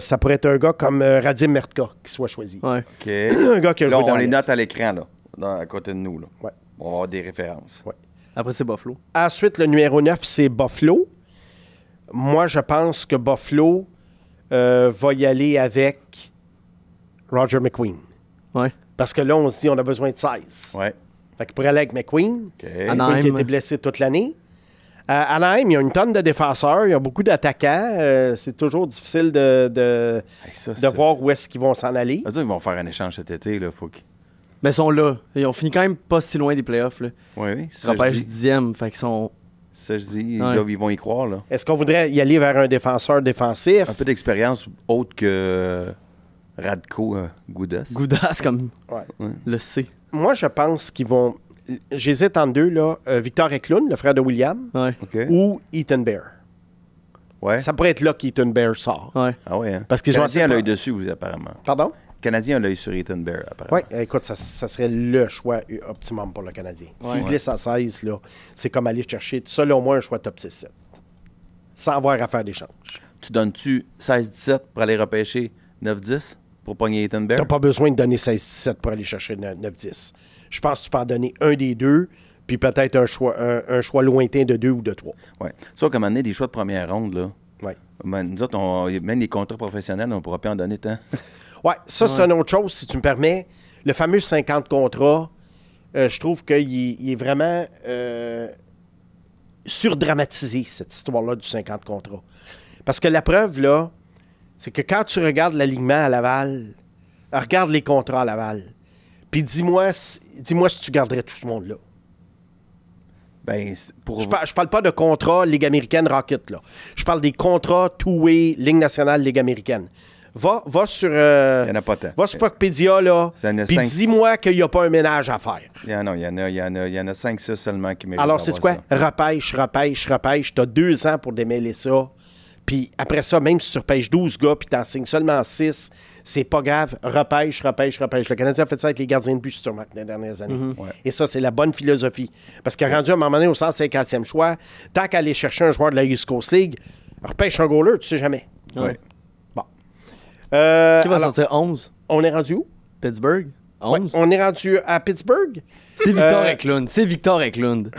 ça pourrait être un gars comme Radim Mertka qui soit choisi. Ouais. OK. Un gars qui a Là, joué dans on les l'Est. note à l'écran, là, à côté de nous. Là. Ouais. On va avoir des références. Ouais. Après, c'est Buffalo. Ensuite, le numéro 9, c'est Buffalo. Moi, je pense que Buffalo va y aller avec Roger McQueen. Ouais. Parce que là, on se dit on a besoin de 16. Ouais. Fait qu'il pourrait aller avec McQueen. OK. Anaheim. Qui a été blessé toute l'année. À Anaheim, il y a une tonne de défenseurs, il y a beaucoup d'attaquants. C'est toujours difficile de voir où est-ce qu'ils vont s'en aller. Eux autres, ils vont faire un échange cet été. Là. Faut Mais ils sont là. Ils ont fini quand même pas si loin des playoffs. Là. oui. Ils repêchent 10e. Fait qu'ils sont. Ça, je dis, Ouais. ils vont y croire. Là. Est-ce qu'on voudrait y aller vers un défenseur défensif? Un peu d'expérience autre que Radko Goudas. Goudas comme Ouais. le C. Moi, je pense qu'ils vont... J'hésite entre deux, là. Victor Eklund, le frère de William, Ouais. OK. ou Ethan Bear. Ouais. Ça pourrait être là qu'Ethan Bear sort. Ouais. Ah ouais. Hein? Parce qu'ils ont Canadien a assez- l'œil dessus, oui, apparemment. Pardon? Le Canadien a l'œil sur Ethan Bear, apparemment. Oui, écoute, ça serait le choix optimum pour le Canadien. S'il Ouais. glisse à 16, là, c'est comme aller chercher, selon moi, un choix top 6-7. Sans avoir à faire d'échange. Tu donnes-tu 16-17 pour aller repêcher 9-10 pour pogner Ethan Bear? Tu n'as pas besoin de donner 16-17 pour aller chercher 9-10. Je pense que tu peux en donner un des deux, puis peut-être un choix lointain de 2 ou de 3. Oui. Sauf qu'à un moment donné, des choix de première ronde, là. Ouais. Ben, nous autres, même les contrats professionnels, on ne pourra pas en donner tant. Ouais, ça, c'est une autre chose, si tu me permets. Le fameux 50 contrats, je trouve qu'il est vraiment surdramatisé, cette histoire-là du 50 contrats. Parce que la preuve, là, c'est que quand tu regardes l'alignement à Laval, regarde les contrats à Laval, puis dis-moi si tu garderais tout ce monde-là. Ben, pour... Je parle pas de contrats Ligue américaine Rocket, là. Je parle des contrats two-way Ligue nationale Ligue américaine. Va sur... Il n'y en a pas tant. Va sur Puckpedia, là, Il y en a puis 5. dis-moi qu'il n'y a pas un ménage à faire. Il y en a 5-6 seulement qui méritent Alors, c'est quoi? d'avoir Repêche. T'as 2 ans pour démêler ça. Puis après ça, même si tu repêches 12 gars puis t'en signes seulement 6, c'est pas grave. Repêche. Le Canadien a fait ça avec les gardiens de but, sûrement, dans les dernières années. Ouais. Et ça, c'est la bonne philosophie. Parce que rendu à un moment donné au 150e choix, tant qu'à aller chercher un joueur de la East Coast League, repêche un goaler, tu sais jamais. ça. Ouais. Bon. Qui va Alors, sortir 11? on est rendu où? Pittsburgh? Ouais, 11? on est rendu à Pittsburgh. C'est Victor Eklund. C'est Victor Eklund.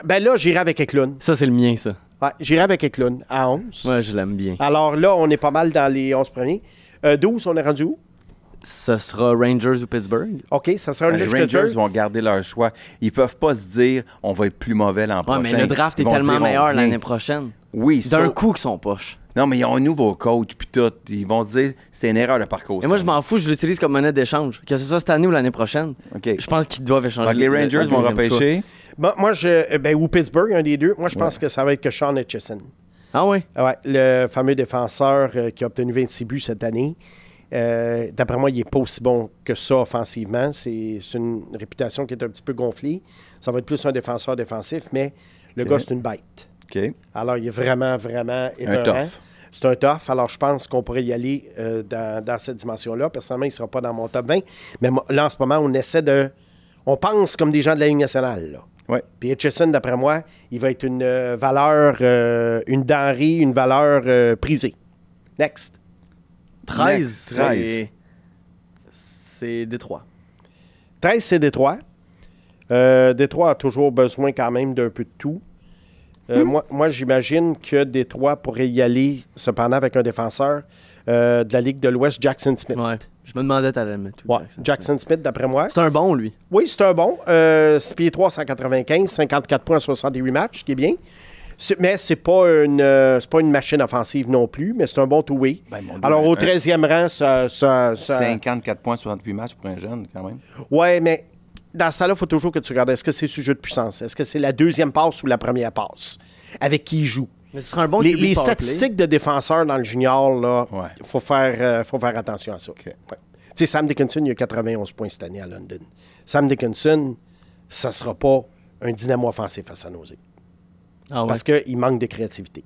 Ben là, j'irai avec Eklund. Ça, c'est le mien, ça. Ouais, j'irai avec Eklund à 11. Ouais, je l'aime bien. Alors là, on est pas mal dans les 11 premiers. 12, on est rendu où? Ce sera Rangers ou Pittsburgh? OK, ça sera un Les Rangers vont garder leur choix. Ils peuvent pas se dire on va être plus mauvais l'an Ouais, prochain. mais le draft est Ils vont tellement dire, on meilleur vient. l'année prochaine. Oui, D'un ça. coup qu'ils sont poches. Non, mais ils ont un nouveau coach puis tout. Ils vont se dire c'est une erreur de parcours. Et moi, je m'en fous, je l'utilise comme monnaie d'échange. Que ce soit cette année ou l'année prochaine. OK. Je pense qu'ils doivent échanger. Donc, les Rangers vont repêcher. Bon, moi, ou Pittsburgh, un des deux. Moi, je pense que ça va être que Sean Etchison. Ah ouais? Ouais, le fameux défenseur qui a obtenu 26 buts cette année. D'après moi, il n'est pas aussi bon que ça offensivement. C'est une réputation qui est un petit peu gonflée. Ça va être plus un défenseur défensif, mais le OK. gars, c'est une bête. OK. Alors, il est vraiment épeurant. tough. C'est un tough. Alors, je pense qu'on pourrait y aller dans cette dimension-là. Personnellement, il ne sera pas dans mon top 20. Mais là, en ce moment, on essaie de... On pense comme des gens de la Ligue nationale, là. Ouais. Puis Etchison, d'après moi, il va être une valeur, une denrée, une valeur prisée. Next. 13. 13. C'est Détroit. 13, c'est Détroit. Détroit a toujours besoin quand même d'un peu de tout. Moi, j'imagine que Détroit pourrait y aller, cependant, avec un défenseur de la Ligue de l'Ouest, Jackson Smith. Ouais. Je me demandais t'allais le mettre. Ouais, Jackson Smith, d'après moi. C'est un bon, lui. Oui, c'est un bon. 6 pieds 3, 195, 54 points, 68 matchs, ce qui est bien. Mais c'est pas une machine offensive non plus, mais c'est un bon two-way. Ben, mon Dieu, Alors, au 13e rang, ça... 54 points, 68 matchs pour un jeune, quand même. Ouais, mais dans ce temps-là, il faut toujours que tu regardes. Est-ce que c'est sujet de puissance? Est-ce que c'est la deuxième passe ou la première passe? Avec qui il joue? Mais ce sera un bon Les QB power play. statistiques de défenseurs dans le junior, là, Ouais. il faut faire attention à ça. OK. Ouais. Tu sais, Sam Dickinson, il a 91 points cette année à London. Sam Dickinson, ça ne sera pas un dynamo offensif à San Jose. Ah ouais. Parce qu'il manque de créativité.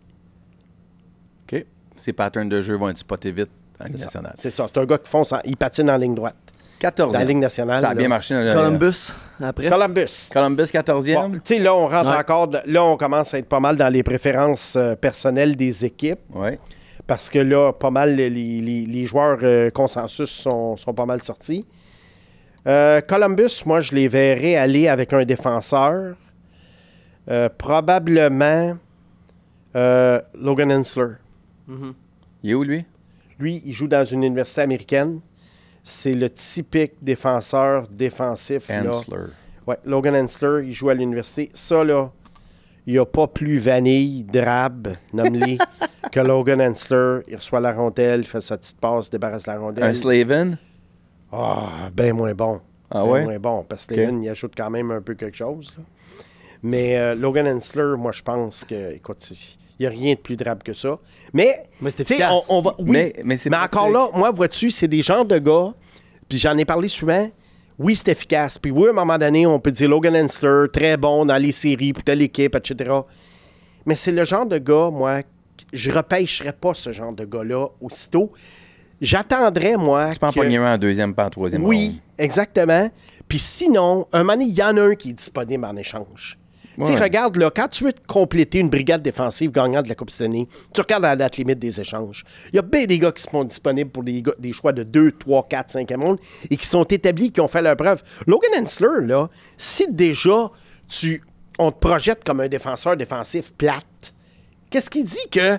OK. Ces patterns de jeu vont être spotés vite en Ligue C'est ça. nationale. C'est ça. C'est un gars qui fonce, il patine en ligne droite. 14e. Dans la Ligue nationale. Ça a là. bien marché. Là, Columbus, après. Columbus. Columbus, 14e. Bon, tu sais, là, on rentre Ouais. encore. Là, on commence à être pas mal dans les préférences personnelles des équipes. Oui. Parce que là, pas mal, les joueurs consensus sont pas mal sortis. Columbus, moi, je les verrais aller avec un défenseur. Probablement Logan Hensler. Il est où, lui? Lui, il joue dans une université américaine. C'est le typique défenseur défensif. Là. Hensler. Ouais, Logan Hensler, il joue à l'université. Ça, là, il n'y a pas plus vanille, drabe, nomme-les, que Logan Hensler. Il reçoit la rondelle, il fait sa petite passe, débarrasse la rondelle. Un Slavin? Ah, bien moins bon. Ah Ben ouais? moins bon, parce que Ok. Steven, il ajoute quand même un peu quelque chose. Là. Mais Logan Hensler, moi, je pense que, écoute, il n'y a rien de plus drabe que ça. Mais c'est tu sais, efficace. on va, oui, Mais c'est mais pratique. encore là, moi, vois-tu, c'est des genres de gars, puis j'en ai parlé souvent, oui, c'est efficace. Puis oui, à un moment donné, on peut dire Logan Hensler, très bon dans les séries pour telle équipe, etc. Mais c'est le genre de gars, moi, je repêcherais pas ce genre de gars-là aussitôt. J'attendrais, moi, Tu peux en pogner un en deuxième, pas en troisième oui, ronde. exactement. Puis sinon, un moment donné, il y en a un qui est disponible en échange. Tu sais, Ouais. regarde, là, quand tu veux te compléter une brigade défensive gagnante de la Coupe Stanley, tu regardes la date limite des échanges. Il y a bien des gars qui sont disponibles pour des choix de 2, 3, 4, 5e ronde et qui sont établis, qui ont fait leur preuve. Logan Hensler, là, si déjà on te projette comme un défenseur défensif plate, qu'est-ce qui dit que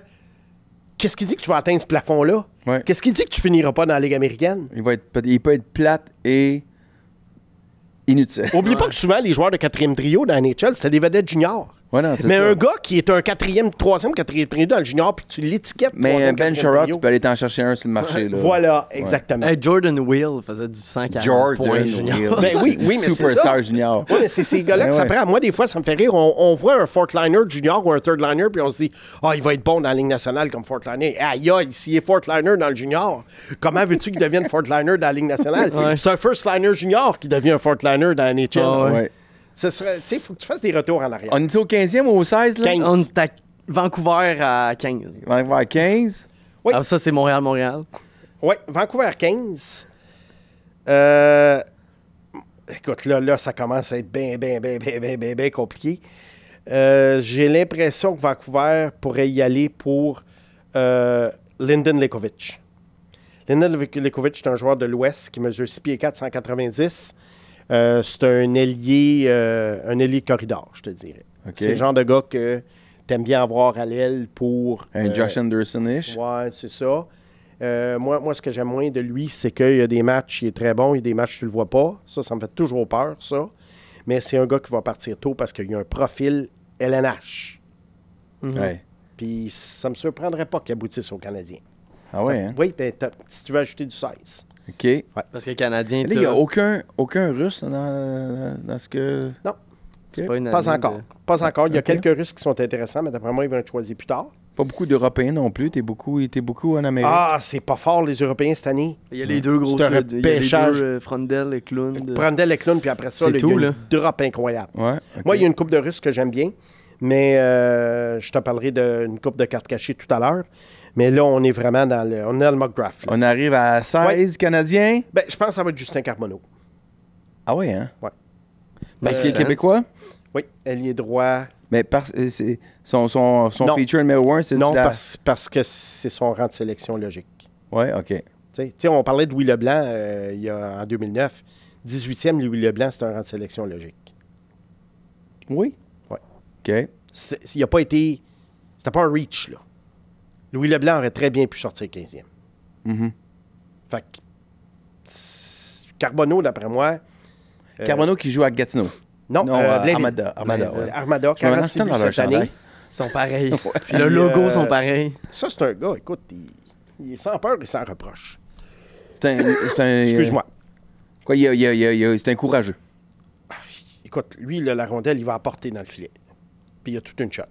tu vas atteindre ce plafond-là? Ouais. Qu'est-ce qui dit que tu finiras pas dans la Ligue américaine? Il peut être plate et inutile. Oublie pas que souvent, les joueurs de quatrième trio dans la NHL, c'était des vedettes juniors. Ouais, non, c'est Mais ça. un gars qui est un troisième, quatrième trio dans le junior, puis que tu l'étiquettes Mais troisième, Ben quatrième Sherrod, trio. tu peux aller t'en chercher un sur le marché. Là. Voilà, exactement. Hey, Jordan Will faisait du 140 George points junior. Will. Ben oui, mais c'est Superstar ça. junior. Oui, mais c'est ces gars-là Ben que ça ouais. prend. Moi, des fois, ça me fait rire. On voit un fourth liner junior ou un third liner, puis on se dit, il va être bon dans la Ligue nationale comme fourth liner. Aïe, s'il est fourth liner dans le junior, comment veux-tu qu'il devienne fourth liner dans la Ligue nationale? Ouais. C'est un first liner junior qui devient un fourth liner dans la NHL. Ah ouais. Ouais. Ce serait, tu sais, il faut que tu fasses des retours en arrière. On est au 15e ou au 16? Là? 15. On est à Vancouver à 15. On va à 15. Oui. Ah, ça, c'est Montréal. Oui, Vancouver 15. Écoute, là, ça commence à être bien compliqué. J'ai l'impression que Vancouver pourrait y aller pour Lyndon Lekovic. Lyndon Lekovic est un joueur de l'Ouest qui mesure 6 pieds 4, 190. C'est un ailier corridor, je te dirais. OK. C'est le genre de gars que tu aimes bien avoir à l'aile pour... Un Josh Anderson-ish. Ouais, c'est ça. Moi, ce que j'aime moins de lui, c'est qu'il y a des matchs, il est très bon, il y a des matchs, tu le vois pas. Ça me fait toujours peur, ça. Mais c'est un gars qui va partir tôt parce qu'il a un profil LNH. Ouais. Puis ça me surprendrait pas qu'il aboutisse au Canadien. Ah ouais, hein? Oui, ben, si tu veux ajouter du 16. OK. Là, Parce que le Canadien, il n'y a aucun Russe dans ce que... Non, c'est pas une pas année encore. de- Pas encore. Il y a OK. quelques Russes qui sont intéressants, mais d'après moi, ils vont être choisis plus tard. Pas beaucoup d'Européens non plus. T'es beaucoup en Amérique. Ah, c'est pas fort, les Européens, cette année. Il y a les deux gros C'est un sud. Il y a les repêchage. deux Frondel et Klund. Brandel et Klund, puis après ça, C'est là, tout, il y a là. une drop incroyable. Ouais. OK. Moi, il y a une coupe de Russes que j'aime bien, mais je te parlerai d'une coupe de cartes cachées tout à l'heure. Mais là, on est vraiment dans le McGrath. là. On arrive à 16 Canadiens. Ben, je pense que ça va être Justin Carbonneau. Ah ouais, hein? Ouais. Parce qu'il est Sense. québécois? Oui, ailier droit. Mais son Non. feature numéro 1, c'est Non, la... parce que c'est son rang de sélection logique. Ouais, OK. Tu sais, on parlait de Louis Leblanc en 2009. 18e, Louis Leblanc, c'est un rang de sélection logique. Oui? Ouais. OK. Il n'a pas été... C'était pas un reach, là. Louis Leblanc aurait très bien pu sortir 15e. Mhm. Fait que... Carbonneau, d'après moi... Carbonneau qui joue à Gatineau. Non, Blainville. Armada, ouais. Armada, Je me 46 demande buts dans leur cette année. chandail. Ils sont pareils. Puis Puis, le logo sont pareils. Ça, c'est un gars, écoute, il est sans peur et sans reproche. C'est un Excuse-moi. Quoi, c'est un courageux. Écoute, lui, là, la rondelle, il va apporter dans le filet. Puis il y a toute une shot.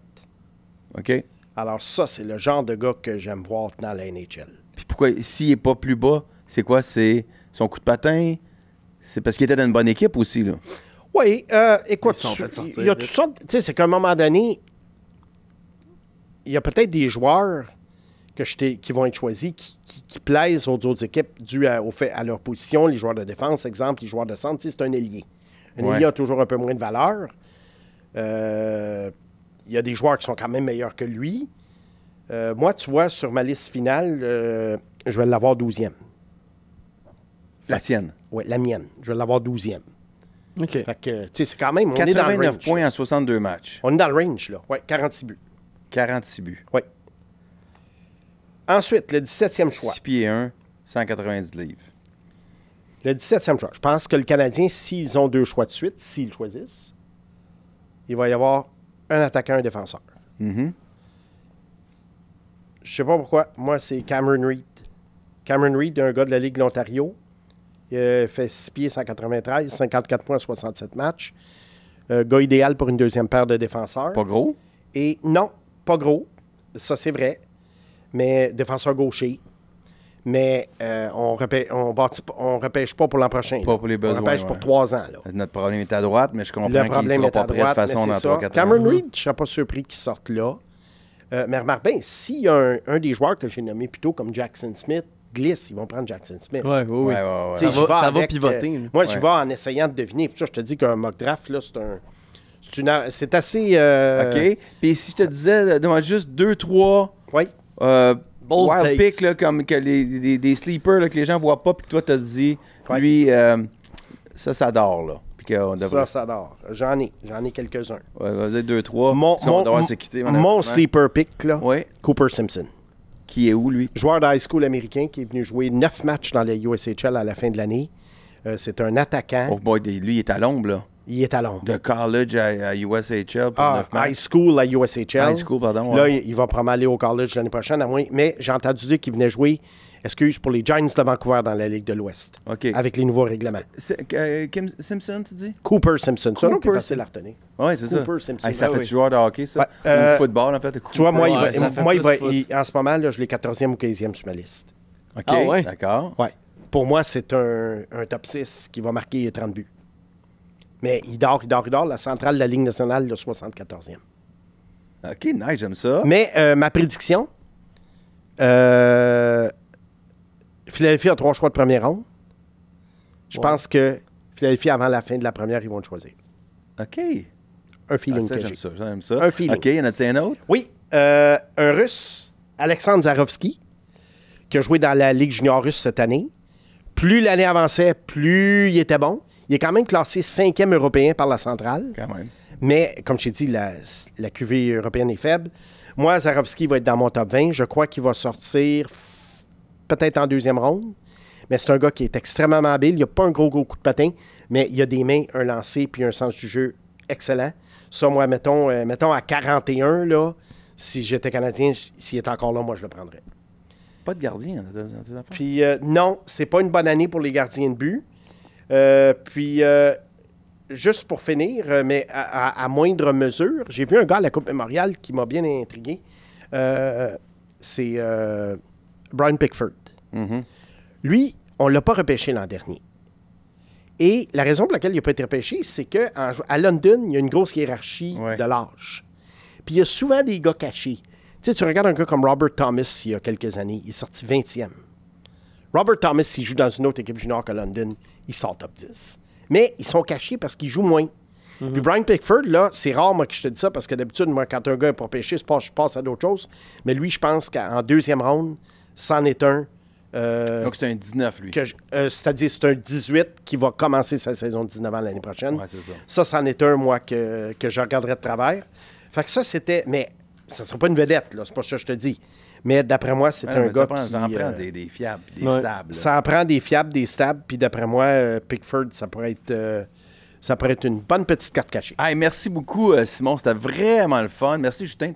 OK? Alors ça, c'est le genre de gars que j'aime voir dans la NHL. Puis pourquoi, s'il n'est pas plus bas, c'est quoi? C'est Son coup de patin, c'est parce qu'il était dans une bonne équipe aussi, là. Oui, écoute, Ils se sont fait sortir il y a vite. toutes sortes. Tu sais, c'est qu'à un moment donné, il y a peut-être des joueurs qui vont être choisis qui plaisent aux autres équipes dû au fait à leur position. Les joueurs de défense, exemple, les joueurs de centre, tu sais, c'est un ailier. Un Ouais. ailier a toujours un peu moins de valeur. Il y a des joueurs qui sont quand même meilleurs que lui. Moi, tu vois, sur ma liste finale, je vais l'avoir 12e. La tienne. Oui, la mienne. Je vais l'avoir 12e. OK. Fait que, tu sais, c'est quand même. On est dans le 89 range. points en 62 matchs. On est dans le range, là. Oui, 46 buts. 46 buts. Oui. Ensuite, le 17e choix. 6 pieds 1, 190 livres. Le 17e choix. Je pense que le Canadien, s'ils ont 2 choix de suite, s'ils choisissent, il va y avoir un attaquant, un défenseur. Mhm. Je sais pas pourquoi. Moi, c'est Cameron Reed. Cameron Reed, un gars de la Ligue de l'Ontario. Il fait 6 pieds 193, 54 points, 67 matchs. Gars idéal pour une deuxième paire de défenseurs. Pas gros? Et non, pas gros. Ça, c'est vrai. Mais défenseur gaucher. Mais on repêche pas pour l'an prochain. Pas là. pour les besoins, On repêche ouais. pour 3 ans. Là. Notre problème est à droite, mais je comprends Le qu'il ne problème sera est pas à prêt droite, de façon mais dans c'est ça. 3-4 Cameron ans. Reed, je ne serais pas surpris qu'il sorte là. Mais remarque bien, s'il y a un des joueurs que j'ai nommé plus tôt, comme Jackson Smith, glisse, ils vont prendre Jackson Smith. Ouais, oui, oui. Ouais, ouais, ouais. Tu sais, Ça j'y va- vais ça va avec, pivoter, là. moi, j'y Ouais. vais en essayant de deviner. Puis ça, je te dis qu'un mock draft, là, c'est assez... OK. Puis si je te disais, demande juste 2-3 Oui. Bold wild takes. picks, là, comme que des sleepers là, que les gens ne voient pas, puis que toi, tu as dit, Ouais. lui, ça dort, là. Puis qu'on devrait... Ça adore. J'en ai quelques-uns. Ouais, vas-y, 2-3. Mon, Parce qu'on va devoir se quitter. mon sleeper pick, là, Oui. Cooper Simpson. Qui est où, lui? Joueur de high school américain qui est venu jouer 9 matchs dans la USHL à la fin de l'année. C'est un attaquant. Oh boy, lui, il est à l'ombre, là. Il est à Londres. De college à USHL pour 9 High matchs. school à USHL. High school, pardon. Là, ouais. il va probablement aller au college l'année prochaine, à moins. Mais j'ai entendu dire qu'il venait jouer, pour les Giants de Vancouver dans la Ligue de l'Ouest. OK. Avec les nouveaux règlements. Kim Simpson, tu dis? Cooper Simpson. Ça, non, plus Cooper facile à retenir. Oui, c'est ça. Cooper Simpson. Hey, ça Ah fait oui. joueur de hockey, ça? Ouais, Ou football, en fait. Tu vois, moi, Ouais, ça fait plus foot. en ce moment, là, je l'ai 14e ou 15e sur ma liste. OK, Ah ouais? d'accord. Ouais. Pour moi, c'est un top 6 qui va marquer 30 buts. Mais il dort. La centrale de la Ligue nationale, le 74e. OK, nice, j'aime ça. Mais ma prédiction, Philadelphie a 3 choix de première ronde. Je pense que Philadelphie, avant la fin de la première, ils vont le choisir. OK. Un Ah, feeling ça, que j'aime j'ai. ça, j'aime ça. Un feeling. OK, y en a-t-il un autre? Oui, un Russe, Alexandre Zarovski, qui a joué dans la Ligue junior russe cette année. Plus l'année avançait, plus il était bon. Il est quand même classé 5e européen par la centrale. Quand même. Mais, comme je t'ai dit, la QV européenne est faible. Moi, Zarovski va être dans mon top 20. Je crois qu'il va sortir peut-être en 2e ronde. Mais c'est un gars qui est extrêmement habile. Il n'a pas un gros coup de patin, mais il a des mains, un lancer puis un sens du jeu excellent. Ça, moi, mettons à 41, là, si j'étais Canadien, s'il est encore là, moi, je le prendrais. Pas de gardien dans tes affaires. Puis, non, c'est pas une bonne année pour les gardiens de but. Puis, juste pour finir, mais à moindre mesure, j'ai vu un gars à la Coupe Mémoriale qui m'a bien intrigué. C'est Brian Pickford. Mhm. Lui, on ne l'a pas repêché l'an dernier. Et la raison pour laquelle il n'a pas été repêché, c'est qu'à London, il y a une grosse hiérarchie Ouais. de l'âge. Puis il y a souvent des gars cachés. Tu sais, tu regardes un gars comme Robert Thomas il y a quelques années, il est sorti 20e. Robert Thomas, s'il joue dans une autre équipe junior que London, il sort top 10. Mais ils sont cachés parce qu'ils jouent moins. Puis Brian Pickford, là, c'est rare, moi, que je te dis ça, parce que d'habitude, moi, quand un gars n'est pas pêché, je passe à d'autres choses. Mais lui, je pense qu'en 2e ronde, c'en est un. Donc, c'est un 19, lui. C'est-à-dire, c'est un 18 qui va commencer sa saison de 19 ans l'année prochaine. Ouais, c'est ça. C'en est un, moi, que je regarderais de travers. Fait que ça, c'était... Mais ça ne sera pas une vedette, là. C'est pas ça que je te dis. Mais d'après moi, c'est Ouais, non, un mais gars ça en qui... prend des fiables, des Ouais. stables. là. Ça en prend des fiables, des stables. Puis d'après moi, Pickford, ça pourrait être une bonne petite carte cachée. Hey, merci beaucoup, Simon. C'était vraiment le fun. Merci, Justin,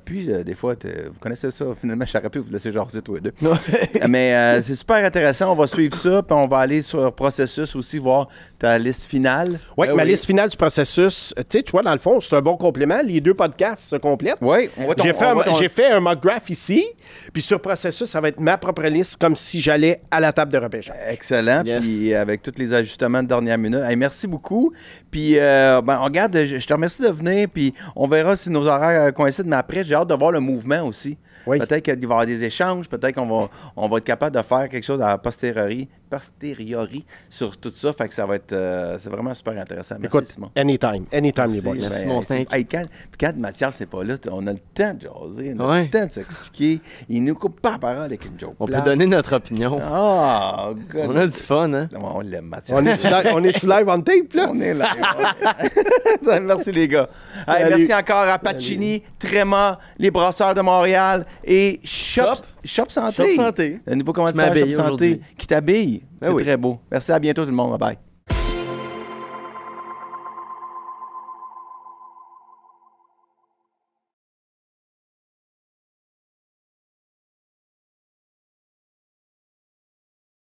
Puis, des fois, vous connaissez ça. Finalement, j'aurais pu vous laisser jaser tous les deux. Mais c'est super intéressant. On va suivre ça. Puis on va aller sur processus aussi, voir ta liste finale. Ouais, ma liste finale du processus, tu vois, dans le fond, c'est un bon complément. Les 2 podcasts se complètent. Oui. J'ai fait un mock draft ici. Puis sur processus, ça va être ma propre liste, comme si j'allais à la table de repêchage. Excellent. Yes. Puis avec tous les ajustements de dernière minute. Hey, merci beaucoup. Puis, regarde, je te remercie de venir. Puis on verra si nos horaires coïncident. Mais après, j'ai hâte de voir le mouvement aussi. Oui. Peut-être qu'il va y avoir des échanges. Peut-être qu'on va être capable de faire quelque chose à posteriori sur tout ça. Fait que ça va être c'est vraiment super intéressant. Merci, Écoute, Simon. anytime, les boys. Merci, mon Cinq. Quand Mathias n'est pas là, on a le temps de jaser, on a le temps de s'expliquer. Il nous coupe pas la parole avec une joke. On peut donner notre opinion. Ah, God. On a du fun, hein? On l'aime, Mathias. On est-tu live on tape, là? On est live. Merci, les gars. Hey, merci encore à Pacini, Tréma, les Brasseurs de Montréal et Shop Santé. Shop Santé. Le nouveau commanditaire Shop m'habille Santé aujourd'hui. qui t'habille. Ben C'est oui. très beau. Merci, à bientôt tout le monde. Bye bye.